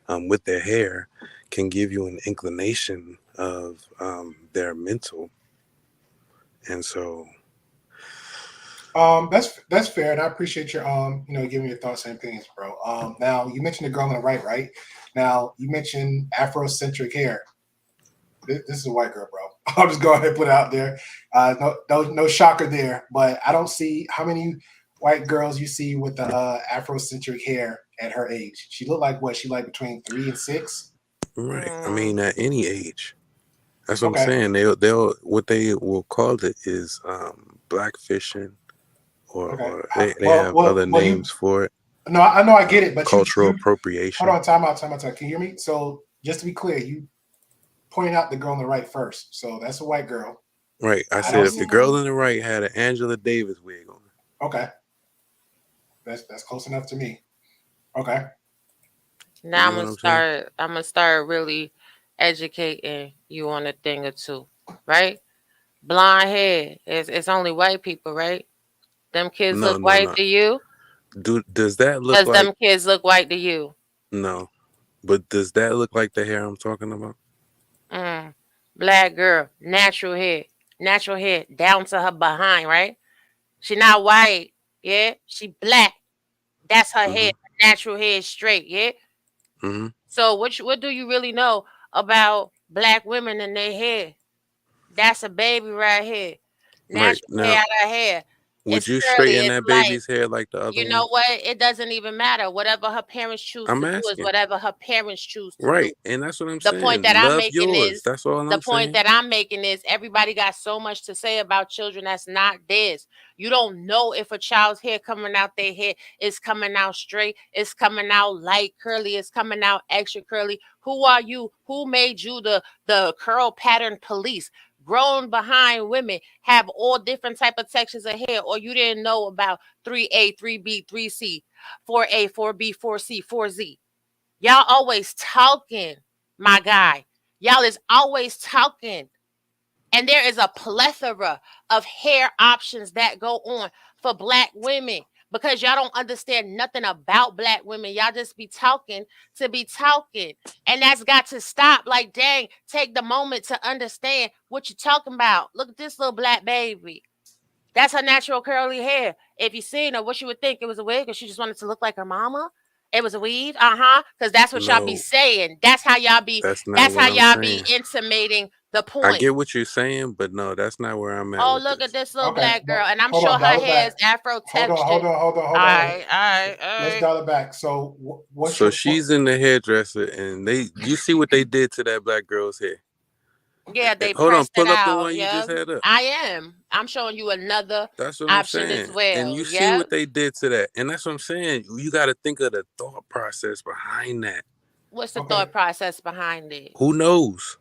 with their hair can give you an inclination of their mental. And so, That's fair, and I appreciate your giving your thoughts and opinions, bro. Now you mentioned the girl on the right, right? Now you mentioned Afrocentric hair. This is a white girl, bro. I'll just go ahead and put it out there. No shocker there, but I don't see how many white girls you see with the Afrocentric hair at her age. She looked like what? She like between 3 and 6. right. I Mm. mean, at any age. That's what I'm Okay. saying. They'll what they will call it is blackfishing, Okay. or they Well, have well, other well. You names for it. no, I know I get it, but Cultural you hold appropriation. on. Time out. Can you hear me? So just to be clear, you pointed out the girl on the right first. So that's a white girl. Right. I I said don't if see. the girl on the right had an Angela Davis wig on. Okay, that's close enough to me. Okay. You Now know what I'm saying? I'm gonna start really educating you on a thing or two, right? Blonde hair. It's only white people, right? Them kids No, look no, white no. to you? Does that look Does like them kids look white to you? no? But does that look like the hair I'm talking about? Mm. Black girl, natural hair down to her behind, right? She not white, yeah. She black. That's her hair. Mm-hmm. Natural hair is straight, yeah. Mm-hmm. So what do you really know about black women and their hair? That's a baby right here. Right. Natural hair Now, out of her hair. would It's you curly. straighten It's that light. baby's hair like the other You know one? what? It doesn't even matter. Whatever her parents choose I'm to do is asking. whatever her parents choose to do. Right. And that's what I'm The point saying. that I'm Love making yours. is That's all the I'm point saying. that I'm making is everybody got so much to say about children that's not theirs. You don't know if a child's hair coming out their hair is coming out straight, it's coming out light curly, it's coming out extra curly. Who are you? Who made you the curl pattern police? Grown behind women have all different type of textures of hair, or you didn't know about 3A, 3B, 3C, 4A, 4B, 4C, 4Z. Y'all always talking, my guy. Y'all is always talking. And there is a plethora of hair options that go on for black women because y'all don't understand nothing about black women. Y'all just be talking to be talking. And that's got to stop. Like, dang, take the moment to understand what you're talking about. Look at this little black baby. That's her natural curly hair. If you seen her, what you would think it was a wig, or she just wanted to look like her mama. It was a weave, because that's what y'all be No, saying. That's how y'all be. that's not That's what how I'm y'all be saying. intimating the I point. get what you're saying, but no, that's not where I'm at Oh, with look at this. this little Okay. black girl, Well, and I'm hold sure on. her Dial it hair is back. afro Hold on. Hold textured. on. Hold on. All Hold on. right, all right, all Let's right. dial it back. So, what's So your she's in the hairdresser, and you see what they did to that black girl's hair. Yeah, they Hold on, pressed it pull up the out. one you Yeah, just had up. I am. I'm showing you another That's what I'm option as saying. And well. you see Yep. what they did to that. And that's what I'm saying. You got to think of the thought process behind that. What's the Okay. thought process behind it? Who knows?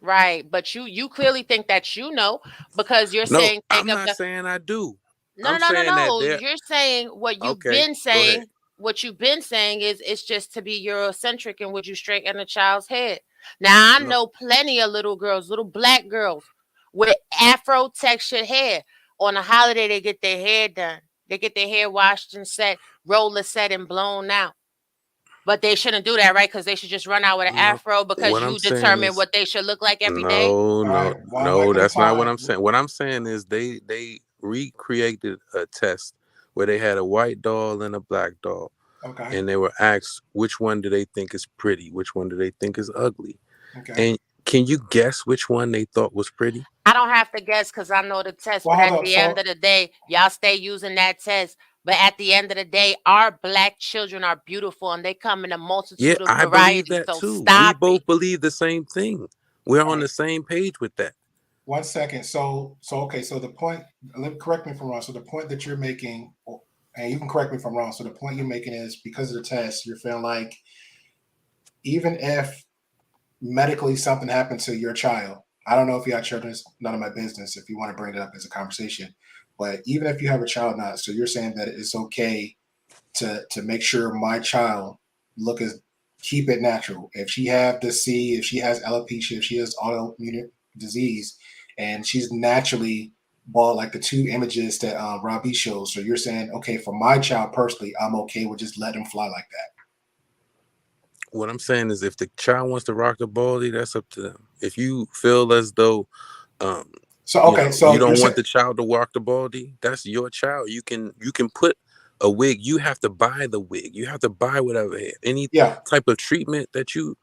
Right, but you clearly think that you know because you're No, saying take I'm up not the saying I do. no, I'm no, no, no, saying that no. they're You're saying what you've okay. been Go ahead. saying. What you've been saying is it's just to be Eurocentric and would you straighten a child's head. Now I No, know plenty of little girls, little black girls with Afro textured hair. On a holiday, they get their hair done. They get their hair washed and set, roller set and blown out. But they shouldn't do that, right? Because they should just run out with an no. afro because What I'm you saying determine is what they should look like every day. no, All no, right. One no. mic at a That's not what time. I'm saying. What I'm saying is they recreated a test where they had a white doll and a black doll, Okay. and they were asked which one do they think is pretty, which one do they think is ugly, Okay. and can you guess which one they thought was pretty? I don't have to guess because I know the test. Well, But hold at up. the end So, of the day, y'all stay using that test. But at the end of the day, our black children are beautiful and they come in a Yeah, multitude of I believe varieties. that So too. We stop it. both believe the same thing. We're all on right. the same page with that. 1 second. So okay. So the point. Correct me if I'm wrong. So the point that you're making, and you can correct me if I'm wrong. So the point you're making is because of the test, you're feeling like even if medically something happened to your child, I don't know if you have children. It's none of my business. If you want to bring it up as a conversation, but even if you have a child now, so you're saying that it's okay to make sure my child look as keep it natural. If she have the C, if she has alopecia, if she has autoimmune disease, and she's naturally bald, like the two images that Robbie shows. So you're saying, okay, for my child personally, I'm okay with just letting him fly like that. What I'm saying is if the child wants to rock the baldy, that's up to them. If you feel as though um So okay, you so you're don't want saying the child to rock the baldy, that's your child. You can put a wig. You have to buy the wig. You have to buy whatever hair. Any yeah. type of treatment that you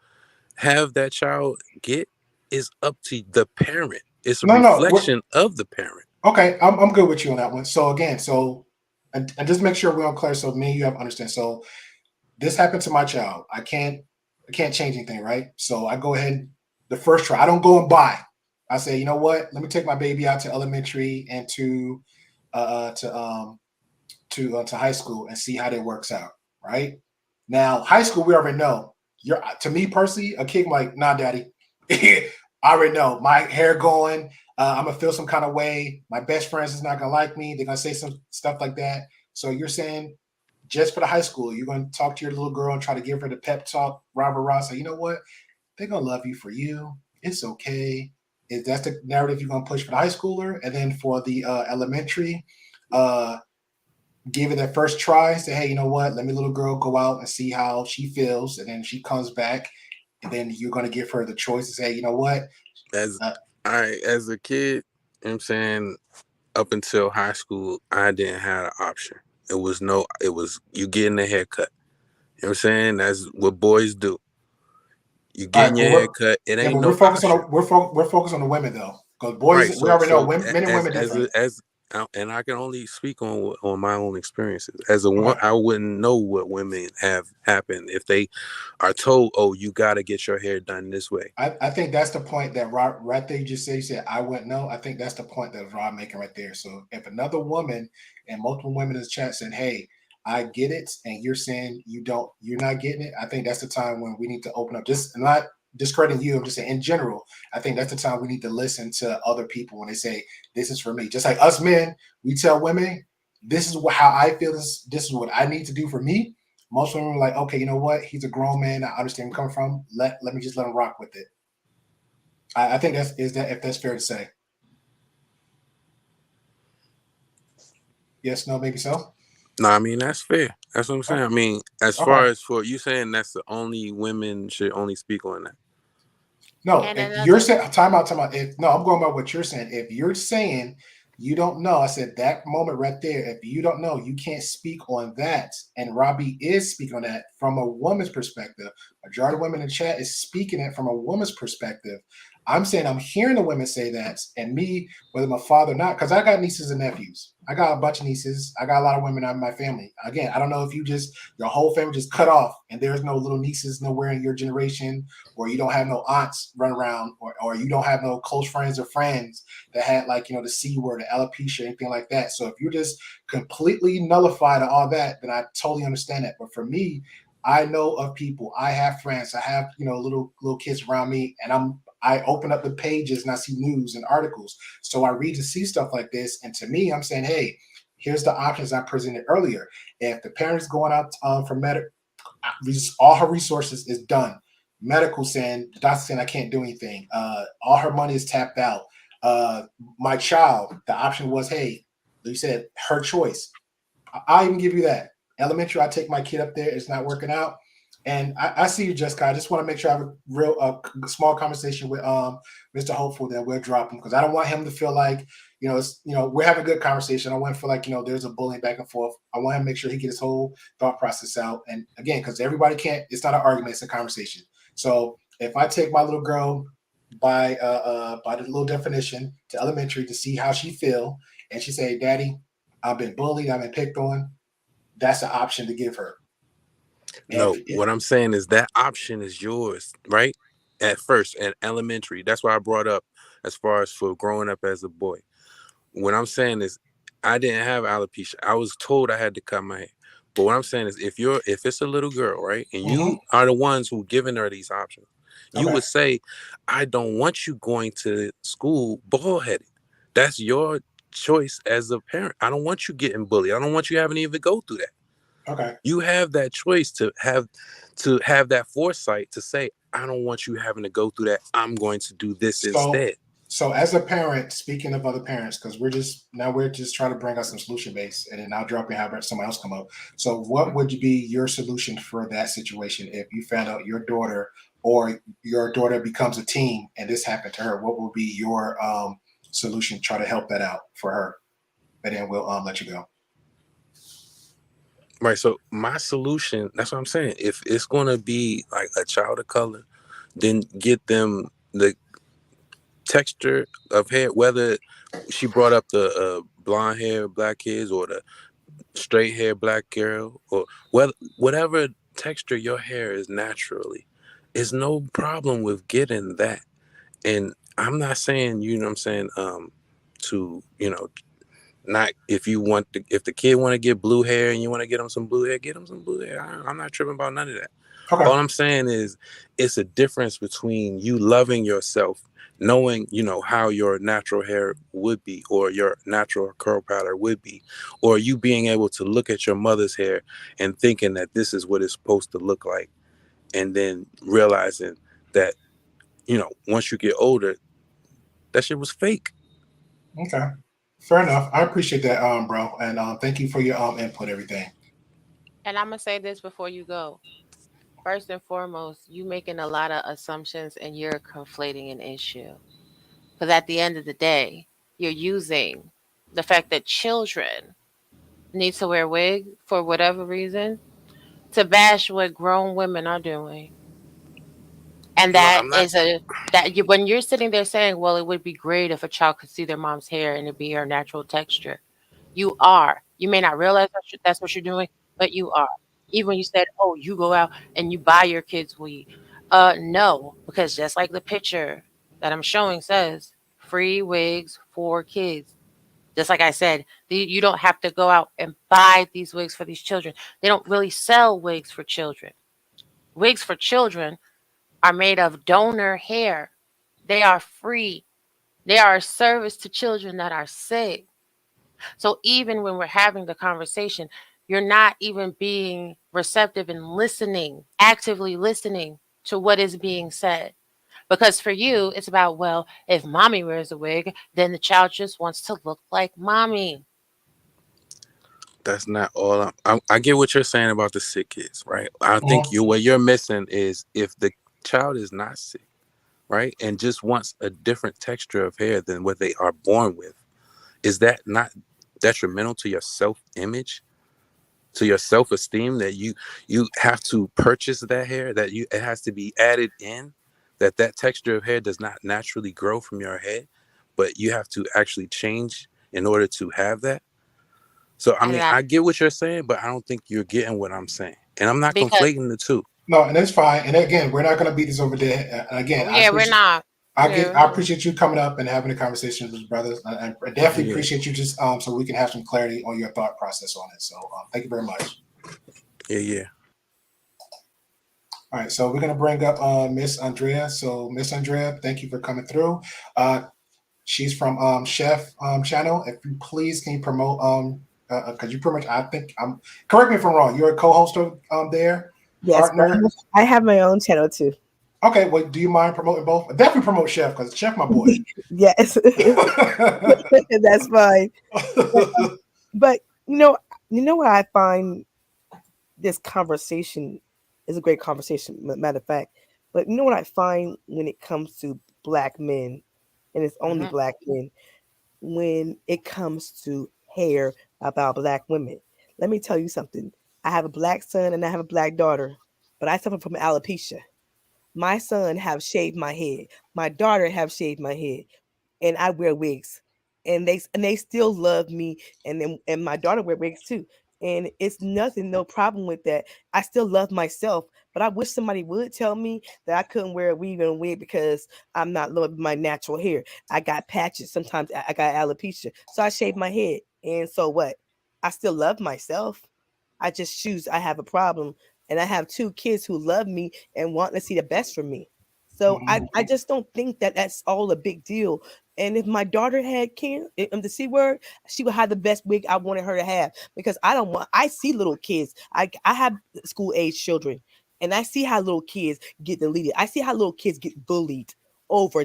have that child get is up to the parent. It's a No, no, we're reflection of the parent. okay. I'm good with you on that one. So again, and just make sure we're on clear. So me and you have understand. So this happened to my child. I can't change anything, right? So I go ahead the first try. I don't go and buy. I say, you know what? Let me take my baby out to elementary and uh to um to high school and see how that works out, right? Now, high school we already know. You're to me personally, a kid like, nah, daddy. I already know my hair going. I'm gonna feel some kind of way. My best friends is not gonna like me. They're gonna say some stuff like that. So you're saying just for the high school, you're going to talk to your little girl and try to give her the pep talk, Robert Ross. Say, you know what? They're going to love you for you. It's okay. If that's the narrative you're going to push for the high schooler, and then for the elementary, uh, give it that first try. Say, hey, you know what? Let me little girl go out and see how she feels, and then she comes back, and then you're going to give her the choice to say, you know what? As Uh, I as a kid, you know what I'm saying, up until high school, I didn't have an option. It was you getting a haircut. You know what I'm saying? That's what boys do. You all right, getting but your hair cut. It yeah, ain't but no option. we're focused on the women though, because boys Right. we So already know so women, men and women different. as and I can only speak on my own experiences. As a one, Okay. I wouldn't know what women have happened if they are told, "Oh, you got to get your hair done this way." I think that's the point that Rob right there you said I wouldn't know. I think that's the point that Rob making right there. So if another woman and multiple women in the chat saying, hey, I get it, and you're saying you're not getting it, I think that's the time when we need to open up. Just not discrediting you, I'm just saying in general, I think that's the time we need to listen to other people when they say, this is for me. Just like us men, we tell women, this is how I feel, this is what I need to do for me. Most women are like, okay, you know what? He's a grown man. I understand where he's coming from. Let me just let him rock with it. I think if that's fair to say. Yes, no, maybe so. No, I mean that's fair. That's what I'm saying. Oh, I mean, as far okay. as for you saying that's the only women should only speak on that. No, And if you're another saying time out. If no, I'm going by what you're saying. If you're saying you don't know, I said that moment right there. If you don't know, you can't speak on that. And Robbie is speaking on that from a woman's perspective. Majority of women in the chat is speaking it from a woman's perspective. I'm saying I'm hearing the women say that, and me, whether my father or not, because I got nieces and nephews. I got a bunch of nieces. I got a lot of women in my family. Again, I don't know if your whole family just cut off and there's no little nieces nowhere in your generation, or you don't have no aunts run around, or you don't have no close friends or friends that had like, the C word, the alopecia, anything like that. So if you're just completely nullified of all that, then I totally understand that. But for me, I know of people. I have friends. I have little kids around me, and I open up the pages and I see news and articles. So I read to see stuff like this, and to me, I'm saying, hey, here's the options I presented earlier. If the parent's going out for medical, all her resources is done. Medical saying the doctor saying I can't do anything. All her money is tapped out. My child, the option was, hey, you said her choice. I'll even give you that. Elementary, I take my kid up there. It's not working out. And I see you, Jessica. I just want to make sure I have a real small conversation with Mr. Hopeful that we'll drop him, because I don't want him to feel like we're having a good conversation. I want to feel like there's a bullying back and forth. I want him to make sure he gets his whole thought process out. And again, because everybody can't. It's not an argument. It's a conversation. So if I take my little girl by the little definition to elementary to see how she feel, and she say, "Daddy, I've been bullied. I've been picked on," that's an option to give her. No, what I'm saying is that option is yours, right? At first, at elementary. That's why I brought up as far as for growing up as a boy. What I'm saying is I didn't have alopecia. I was told I had to cut my hair. But what I'm saying is if it's a little girl, right, and you are the ones who giving her these options, you would say, I don't want you going to school bald-headed. That's your choice as a parent. I don't want you getting bullied. I don't want you having to even go through that. Okay. You have that choice to have that foresight to say, I don't want you having to go through that. I'm going to do this instead. So as a parent, speaking of other parents, because we're just trying to bring out some solution base, and then I'll drop in, have somebody else come up. So what would be your solution for that situation if you found out your daughter becomes a teen and this happened to her? What would be your solution? Try to help that out for her, and then we'll let you go. Right. So my solution, that's what I'm saying. If it's going to be like a child of color, then get them the texture of hair, whether she brought up the blonde hair black kids or the straight hair black girl, or whatever texture your hair is naturally, is no problem with getting that. And I'm not saying, to, not if the kid want to get blue hair and you want to get them some blue hair, get them some blue hair. I'm not tripping about none of that. Okay. All I'm saying is it's a difference between you loving yourself, knowing, how your natural hair would be, or your natural curl pattern would be, or you being able to look at your mother's hair and thinking that this is what it's supposed to look like. And then realizing that, once you get older, that shit was fake. Okay. Fair enough. I appreciate that, bro. And thank you for your input, everything. And I'm going to say this before you go. First and foremost, you making a lot of assumptions and you're conflating an issue. Because at the end of the day, you're using the fact that children need to wear wigs for whatever reason to bash what grown women are doing. And when you're sitting there saying, well, it would be great if a child could see their mom's hair and it'd be her natural texture. You may not realize that's what you're doing, but you are. Even when you said, oh, you go out and you buy your kids weed. No, because just like the picture that I'm showing says, free wigs for kids. Just like I said, you don't have to go out and buy these wigs for these children. They don't really sell wigs for children. Wigs for children are made of donor hair. They are free. They are a service to children that are sick. So even when we're having the conversation, you're not even being receptive and listening, actively listening to what is being said. Because for you, it's about, well, if mommy wears a wig, then the child just wants to look like mommy. That's not all. I get what you're saying about the sick kids, right? I think what you're missing is if the child is not sick, right, and just wants a different texture of hair than what they are born with, is that not detrimental to your self-image, to your self-esteem, that you have to purchase that hair, that it has to be added in, that texture of hair does not naturally grow from your head, but you have to actually change in order to have that? So, I get what you're saying, but I don't think you're getting what I'm saying. And I'm not conflating the two. No, and that's fine. And again, we're not going to beat this over there. Again, we're not. I appreciate you coming up and having a conversation with brothers. I definitely appreciate you just so we can have some clarity on your thought process on it. So thank you very much. Yeah. All right, so we're gonna bring up Miss Andrea. So Miss Andrea, thank you for coming through. She's from Chef channel. If you please can you promote because you pretty much I think I'm correct me if I'm wrong. You're a co-host of there, Yes, but partner. I have my own channel too. Okay, well, do you mind promoting both? Definitely promote Chef because Chef my boy. Yes, that's fine. But you know what I find this conversation is a great conversation. Matter of fact, but you know what I find when it comes to black men, and it's only Mhm. black men, when it comes to hair about black women. Let me tell you something. I have a black son and I have a black daughter, but I suffer from alopecia. My son have shaved my head. My daughter have shaved my head, and I wear wigs, and they still love me, and my daughter wear wigs too, and it's nothing, no problem with that. I still love myself, but I wish somebody would tell me that I couldn't wear a weave and a wig because I'm not loving my natural hair. I got patches. Sometimes I got alopecia, so I shave my head, and so what? I still love myself. I just choose I have a problem, and I have two kids who love me and want to see the best for me. So Mhm. I just don't think that that's all a big deal. And if my daughter had the C word, she would have the best wig I wanted her to have because I don't want. I see little kids. I have school age children, and I see how little kids get deleted. I see how little kids get bullied over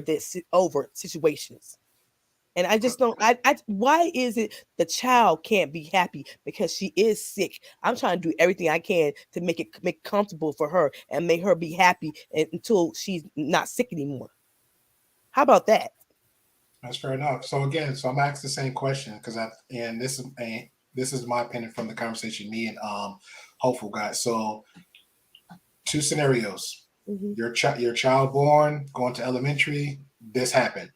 situations. And I just don't. Why is it the child can't be happy because she is sick? I'm trying to do everything I can to make it comfortable for her and make her be happy until she's not sick anymore. How about that? That's fair enough. So again, so I'm asking the same question because I and this is my opinion from the conversation me and hopeful got. So two scenarios. Hmm. Your child born, going to elementary, this happened.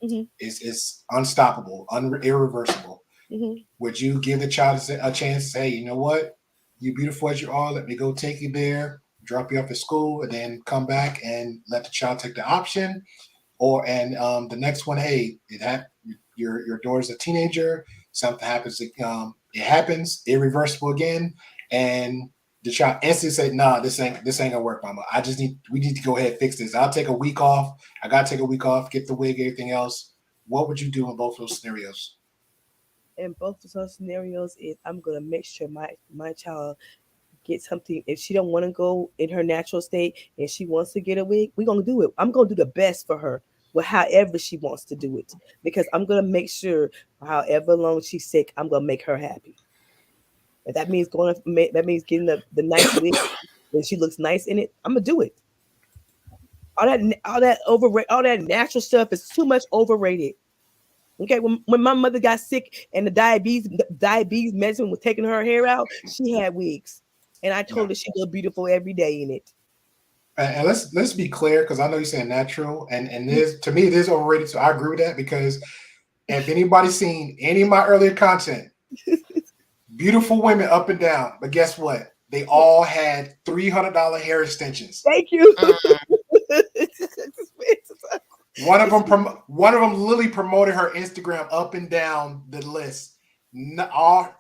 Hmm. It's unstoppable, irreversible. Hmm. Would you give the child a chance to say, you know what? You beautiful as you are, let me go take you there, drop you off at school, and then come back and let the child take the option? Or and the next one, hey, your daughter's a teenager, something happens, it happens, irreversible again, and the child instantly say, nah, this ain't gonna work, mama. We need to go ahead and fix this. I'll take a week off. I gotta take a week off, get the wig, everything else. What would you do in both those scenarios? In both of those scenarios, is I'm gonna make sure my child get something. If she don't want to go in her natural state and she wants to get a wig, we're gonna do it. I'm gonna do the best for her with however she wants to do it because I'm gonna make sure however long she's sick, I'm gonna make her happy. If that means that means getting the nice wig and she looks nice in it, I'm gonna do it. All that natural stuff is too much overrated. Okay, when my mother got sick and the diabetes medicine was taking her hair out, she had wigs, and I Yeah. told her she looked beautiful every day in it. And let's be clear because I know you're saying natural, and this to me it is overrated. So I agree with that because if anybody's seen any of my earlier content, beautiful women up and down, but guess what? They all had $300 hair extensions. Thank you. Mm. One of them literally promoted her Instagram up and down the list, all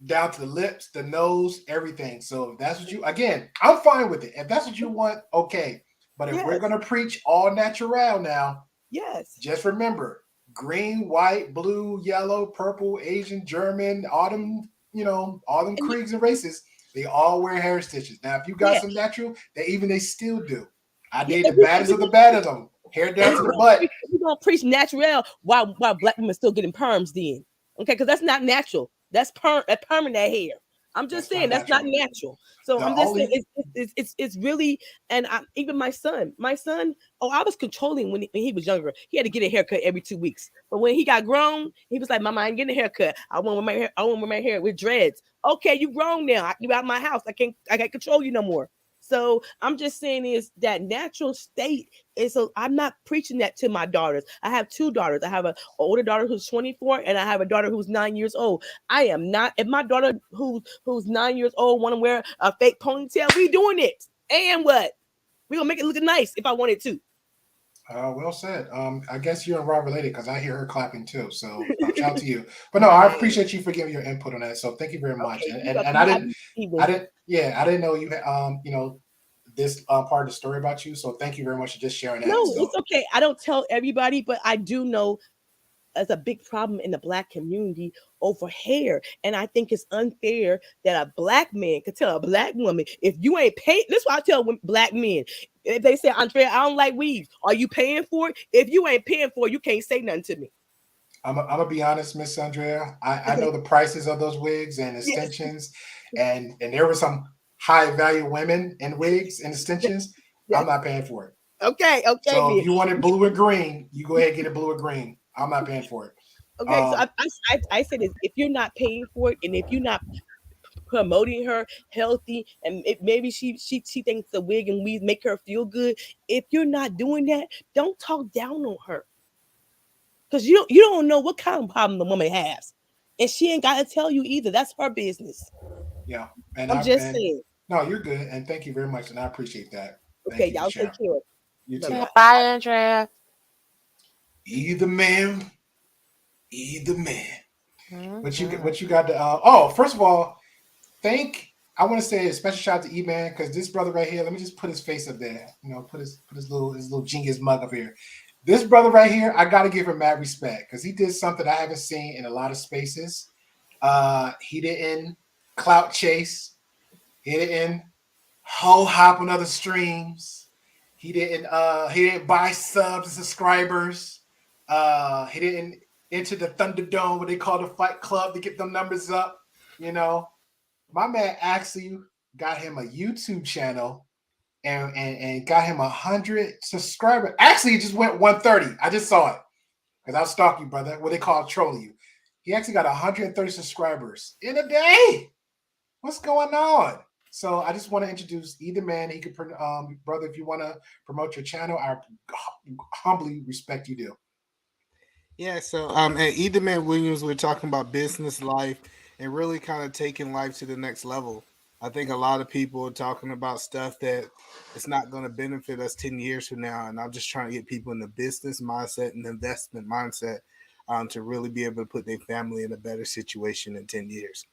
down to the lips, the nose, everything. So if that's what you again, I'm fine with it. If that's what you want, okay. But if we're Yes, gonna preach all natural now, yes, just remember green, white, blue, yellow, purple, Asian, German, all them and creeds and races, they all wear hair stitches. Now, if you got yeah, some natural, they still do. I yeah. did the baddest of the bad of them. Hair down to the butt. We gonna preach natural while black women still getting perms then. Okay, because that's not natural. That's permanent hair. I'm just That's saying not that's not natural. natural. So The I'm just saying only it's really and even my son. Oh, I was controlling when he was younger. He had to get a haircut every 2 weeks. But when he got grown, he was like, "Mama, I ain't getting a haircut. I want my hair. I want my hair with dreads." Okay, you grown now. You out of my house. I can't control you no more. So I'm just saying is that natural state is I'm not preaching that to my daughters. I have two daughters. I have an older daughter who's 24 and I have a daughter who's 9 years old. I am not if my daughter who's 9 years old want to wear a fake ponytail, we doing it. And what? We gonna make it look nice if I wanted to. well said. I guess you're and Rob related because I hear her clapping too. So shout out to you. But no, I Right. appreciate you for giving your input on that. So thank you very much. Okay. And You and, welcome. and You have a good I evening. didn't yeah, I didn't know you had this part of the story about you. So thank you very much for just sharing that. No, So, it's okay. I don't tell everybody, but I do know as a big problem in the black community over hair. And I think it's unfair that a black man could tell a black woman, if you ain't paying, this is what I tell black men. If they say, Andrea, I don't like weaves, are you paying for it? If you ain't paying for it, you can't say nothing to me. I'm gonna be honest, Miss Andrea. I Okay. know the prices of those wigs and Yes. extensions, and there were some high value women in wigs and extensions. I'm Yes. not paying for it. Okay. So Man. if you wanted blue and green, you go ahead and get it blue and green. I'm not paying for it. Okay. So I said this, if you're not paying for it and if you're not promoting her healthy and maybe she thinks the wig and weave make her feel good, if you're not doing that, don't talk down on her. Because you don't know what kind of problem the woman has. And she ain't got to tell you either. That's her business. Yeah, and I'm just saying. no, you're good, and thank you very much, and I appreciate that. Thank Okay, you for y'all take sharing. care. You too. Bye-bye. Bye, Andrea. Either man, either man. Mm-hmm. What you got to? First of all, I want to say a special shout out to E-Man because this brother right here. Let me just put his face up there. You know, put his little genius mug up here. This brother right here, I got to give him mad respect because he did something I haven't seen in a lot of spaces. He didn't clout chase. He didn't ho hop on other streams. He didn't buy subs and subscribers. He didn't enter the Thunderdome, what they call the Fight Club, to get them numbers up. You know, my man actually got him a YouTube channel and got him 100 subscribers. Actually, he just went 130. I just saw it because I'll stalk you, brother. What they call trolling you. He actually got 130 subscribers in a day. What's going on? So I just want to introduce either man. He could, brother, if you want to promote your channel, I humbly respect you do. Yeah, so at Either Man Williams, we're talking about business life and really kind of taking life to the next level. I think a lot of people are talking about stuff that it's not going to benefit us 10 years from now. And I'm just trying to get people in the business mindset and investment mindset to really be able to put their family in a better situation in 10 years.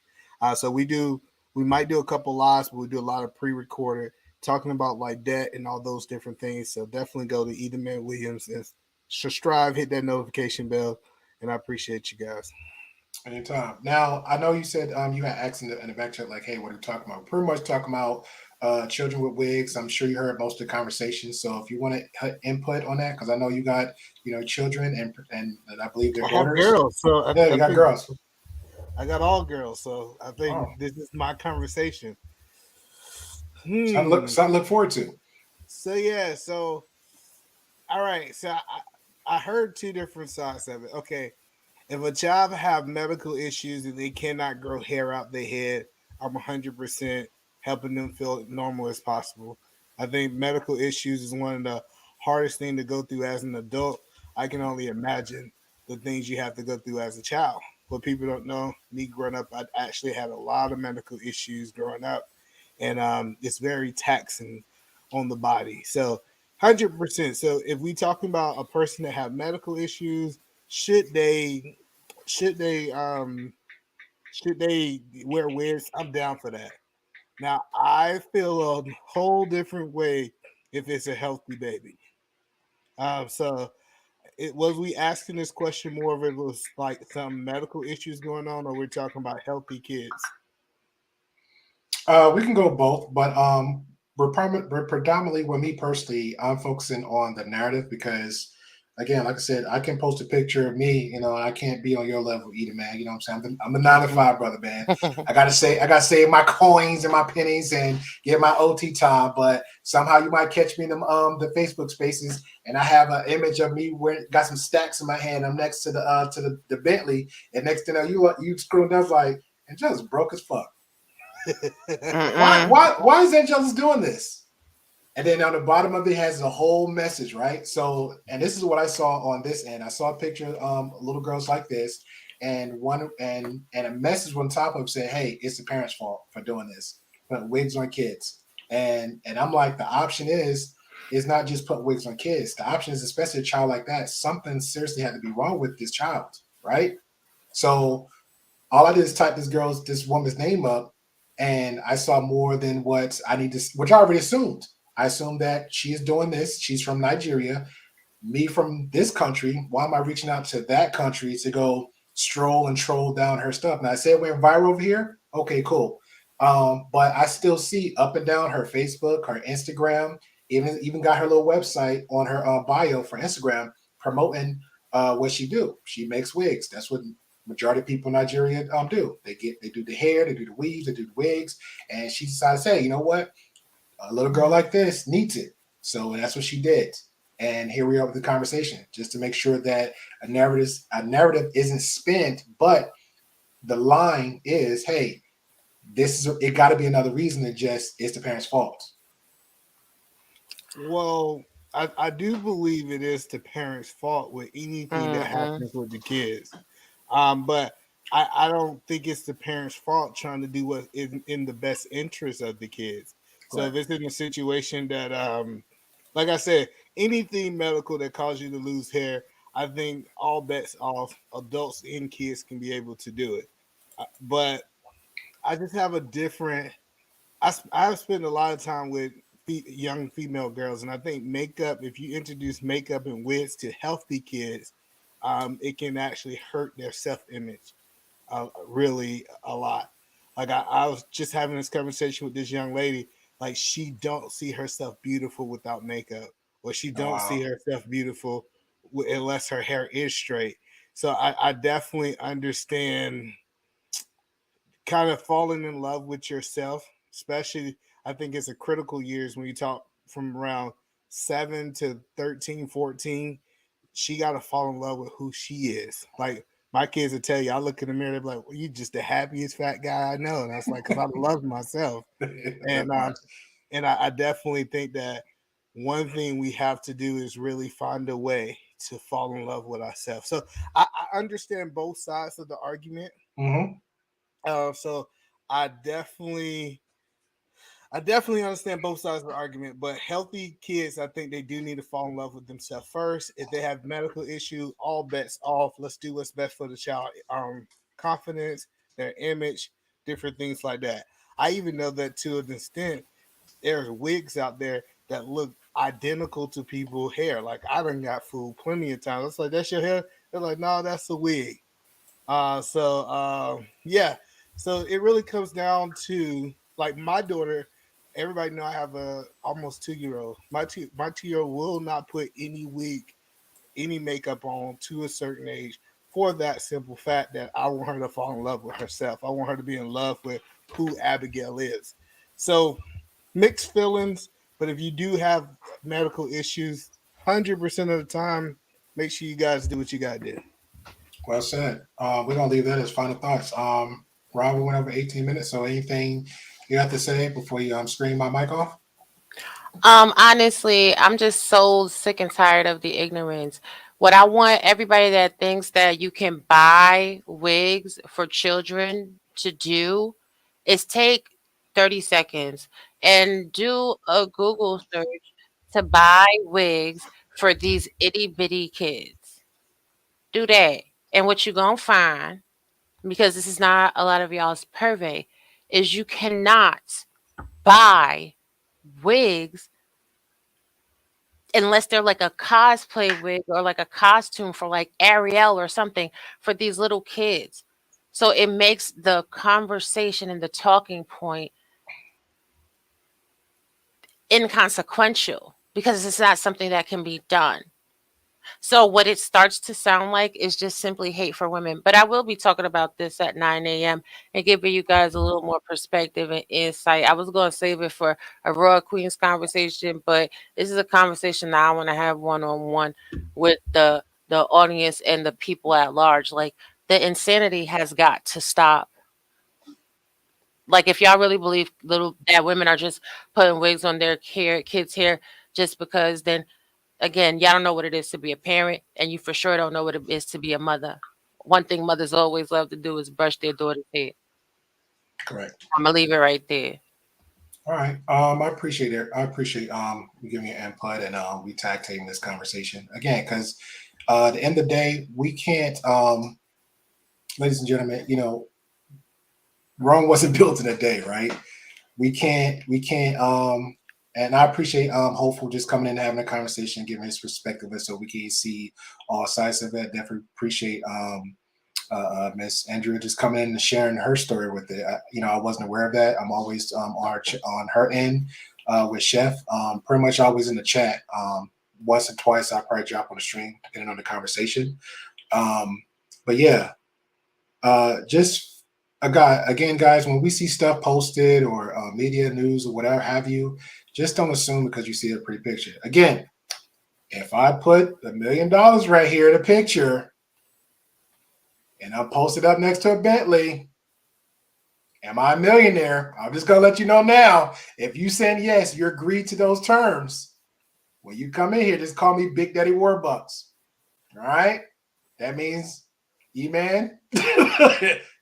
So we might do a couple lives, but we do a lot of pre-recorded talking about like debt and all those different things. So definitely go to Either Man Williams and subscribe, hit that notification bell, and I appreciate you guys. Anytime. Now, I know you said you had asked in the back chat, like, hey, what are we talking about? Pretty much talking about children with wigs. I'm sure you heard most of the conversation. So if you want to input on that, because I know you got, children and I believe their I have daughters. girls, so Yeah, you got girls. I got all girls, so I think Oh. this is my conversation. Something to look forward to. So yeah, so all right, so I heard two different sides of it. Okay, if a child have medical issues and they cannot grow hair out their head, I'm 100% helping them feel normal as possible. I think medical issues is one of the hardest thing to go through as an adult. I can only imagine the things you have to go through as a child. What people don't know, me growing up, I actually had a lot of medical issues growing up, and it's very taxing on the body. So 100%. So if we talking about a person that have medical issues, should they should they um should they wear wigs? I'm down for that. Now I feel a whole different way if it's a healthy baby. So it was we asking this question more of it was like some medical issues going on, or we're talking about healthy kids. We can go both, but we're predominantly, with me personally, I'm focusing on the narrative because, again, like I said, I can post a picture of me, and I can't be on your level either, man. You know what I'm saying? I'm the 9 to 5 brother, man. I gotta save my coins and my pennies and get my OT time. But somehow you might catch me in the Facebook spaces, and I have an image of me got some stacks in my hand. I'm next to the Bentley, and next thing you screwing down like, and just broke as fuck. Why is Angelus doing this? And then on the bottom of it has a whole message, right? So, and this is what I saw on this end. I saw a picture of little girls like this, and a message on top of it said, "Hey, it's the parents' fault for doing this. Put wigs on kids." And I'm like, the option is not just put wigs on kids. The option is, especially a child like that, something seriously had to be wrong with this child, right? So all I did is type this woman's name up, and I saw more than what I need to, which I already assumed. I assume that she is doing this. She's from Nigeria. Me from this country. Why am I reaching out to that country to go stroll and troll down her stuff? Now I said it went viral over here. Okay, cool. But I still see up and down her Facebook, her Instagram, even got her little website on her bio for Instagram promoting what she do. She makes wigs. That's what majority of people in Nigeria do. They do the hair, they do the weaves, they do the wigs, and she decided to say, you know what, a little girl like this needs it. So that's what she did. And here we are with the conversation, just to make sure that a narrative isn't spent, but the line is, hey, it got to be another reason than just it's the parents' fault. Well, I do believe it is the parents' fault with anything that happens with the kids. But I don't think it's the parents' fault trying to do what is in the best interest of the kids. So if it's in a situation that, like I said, anything medical that causes you to lose hair, I think all bets off. Adults and kids can be able to do it. But I just have a different. I've spent a lot of time with young female girls, and I think makeup. If you introduce makeup and wigs to healthy kids, it can actually hurt their self-image really a lot. Like I was just having this conversation with this young lady. Like she don't see herself beautiful without makeup, or she don't see herself beautiful unless her hair is straight. So I definitely understand kind of falling in love with yourself, especially I think it's a critical years when you talk from around 7 to 13, 14. She got to fall in love with who she is. Like my kids will tell you, I look in the mirror, they're like, well, you just the happiest fat guy I know. And I was like, because I love myself. And I definitely think that one thing we have to do is really find a way to fall in love with ourselves. So I understand both sides of the argument. Mm-hmm. So I definitely understand both sides of the argument, but healthy kids, I think they do need to fall in love with themselves first. If they have medical issue, all bets off. Let's do what's best for the child. Confidence, their image, different things like that. I even know that to an extent, there's wigs out there that look identical to people's hair. Like I done got fooled plenty of times. It's like, that's your hair? They're like, no, that's a wig. Yeah. So it really comes down to like my daughter. Everybody know I have a almost 2-year-old. My 2-year-old will not put any wig, any makeup on to a certain age for that simple fact that I want her to fall in love with herself. I want her to be in love with who Abigail is. So mixed feelings, but if you do have medical issues, 100% of the time, make sure you guys do what you gotta do. Well said. We're gonna leave that as final thoughts. Rob, we went over 18 minutes, so anything you have to say before you screen my mic off? Honestly, I'm just so sick and tired of the ignorance. What I want everybody that thinks that you can buy wigs for children to do is take 30 seconds and do a Google search to buy wigs for these itty bitty kids. Do that. And what you're going to find, because this is not a lot of y'all's purvey, is you cannot buy wigs unless they're like a cosplay wig or like a costume for like Ariel or something for these little kids. So it makes the conversation and the talking point inconsequential because it's not something that can be done. So what it starts to sound like is just simply hate for women. But I will be talking about this at 9 a.m. and giving you guys a little more perspective and insight. I was going to save it for a Royal Queens conversation, but this is a conversation that I want to have one-on-one with the audience and the people at large. Like the insanity has got to stop. Like if y'all really believe that women are just putting wigs on their kids' hair just because, then again, y'all don't know what it is to be a parent, and you for sure don't know what it is to be a mother. One thing mothers always love to do is brush their daughter's hair. Correct. I'm gonna leave it right there. All right. I appreciate it. I appreciate you giving your input and we tag teaming this conversation again because at the end of the day, we can't, ladies and gentlemen, Rome wasn't built in a day, right? We can't And I appreciate Hopeful just coming in and having a conversation, giving his perspective, so we can see all sides of it. Definitely appreciate Miss Andrea just coming in and sharing her story with it. I wasn't aware of that. I'm always on her end with Chef. Pretty much always in the chat. Once or twice I'll probably drop on the stream depending on the conversation. But yeah, just again, guys, when we see stuff posted or media news or whatever have you, just don't assume because you see a pretty picture. Again, if I put $1 million right here in a picture and I post it up next to a Bentley, am I a millionaire? I'm just gonna let you know now. If you saying yes, you agree to those terms. When you come in here, just call me Big Daddy Warbucks. All right? That means, E-Man,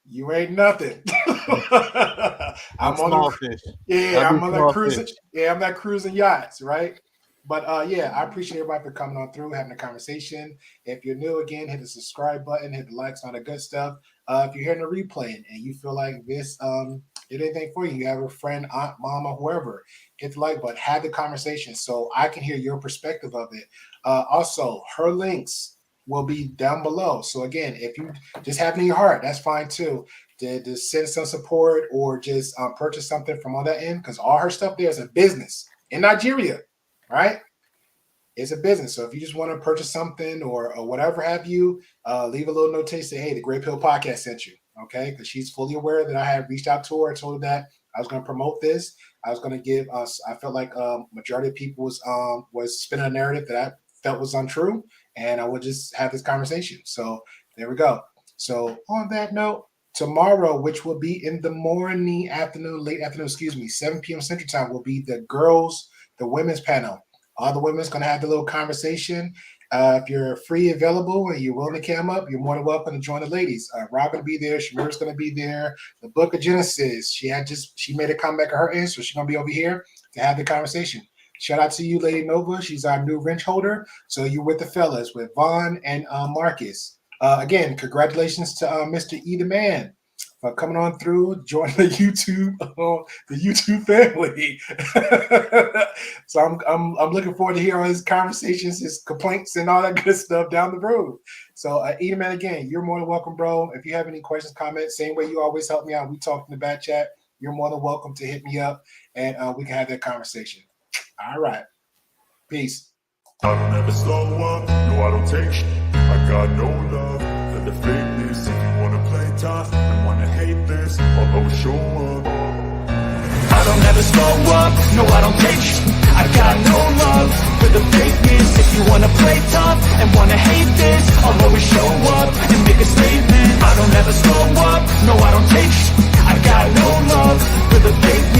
you ain't nothing. I'm on fish. Yeah, I'm on that cruising. Yeah, I'm not cruising yachts, right? But yeah, I appreciate everybody for coming on through, having a conversation. If you're new, again, hit the subscribe button, hit the likes, all the good stuff. If you're hearing the replay and you feel like this did anything for you, you have a friend, aunt, mama, whoever, hit the like button, have the conversation so I can hear your perspective of it. Also, her links will be down below. So again, if you just have it in your heart, that's fine too. To send some support or just purchase something from all that end, because all her stuff there is a business in Nigeria, right? It's a business. So if you just want to purchase something or whatever have you, leave a little notation, say, hey, the Grey Pill Podcast sent you, okay? Because she's fully aware that I had reached out to her. I told her that I was going to promote this. I was going to give us, I felt like majority of people was spinning a narrative that I felt was untrue, and I would just have this conversation. So there we go. So on that note, tomorrow, which will be in the late afternoon, 7 p.m. Central Time, will be the women's panel. All the women's going to have the little conversation. If you're free, available, and you're willing to come up, you're more than welcome to join the ladies. Rob going to be there. Shamira's going to be there. The Book of Genesis. She made a comeback at her end, so she's going to be over here to have the conversation. Shout out to you, Lady Nova. She's our new wrench holder. So you're with the fellas, with Vaughn and Marcus. Again, congratulations to Mr. E the Man for coming on through, joining the YouTube family. So I'm looking forward to hearing his conversations, his complaints, and all that good stuff down the road. So E the Man, again, you're more than welcome, bro. If you have any questions, comments, same way you always help me out. We talk in the back chat. You're more than welcome to hit me up, and we can have that conversation. All right, peace. I don't ever slow up, no I don't take shit. I got no love for the fakeness. If you wanna play tough and wanna hate this, I'll always show up. I don't ever slow up, no I don't take shit. I got no love for the fakeness. If you wanna play tough and wanna hate this, I'll always show up and make a statement. I don't ever slow up, no I don't take shit. I got no love for the fakeness.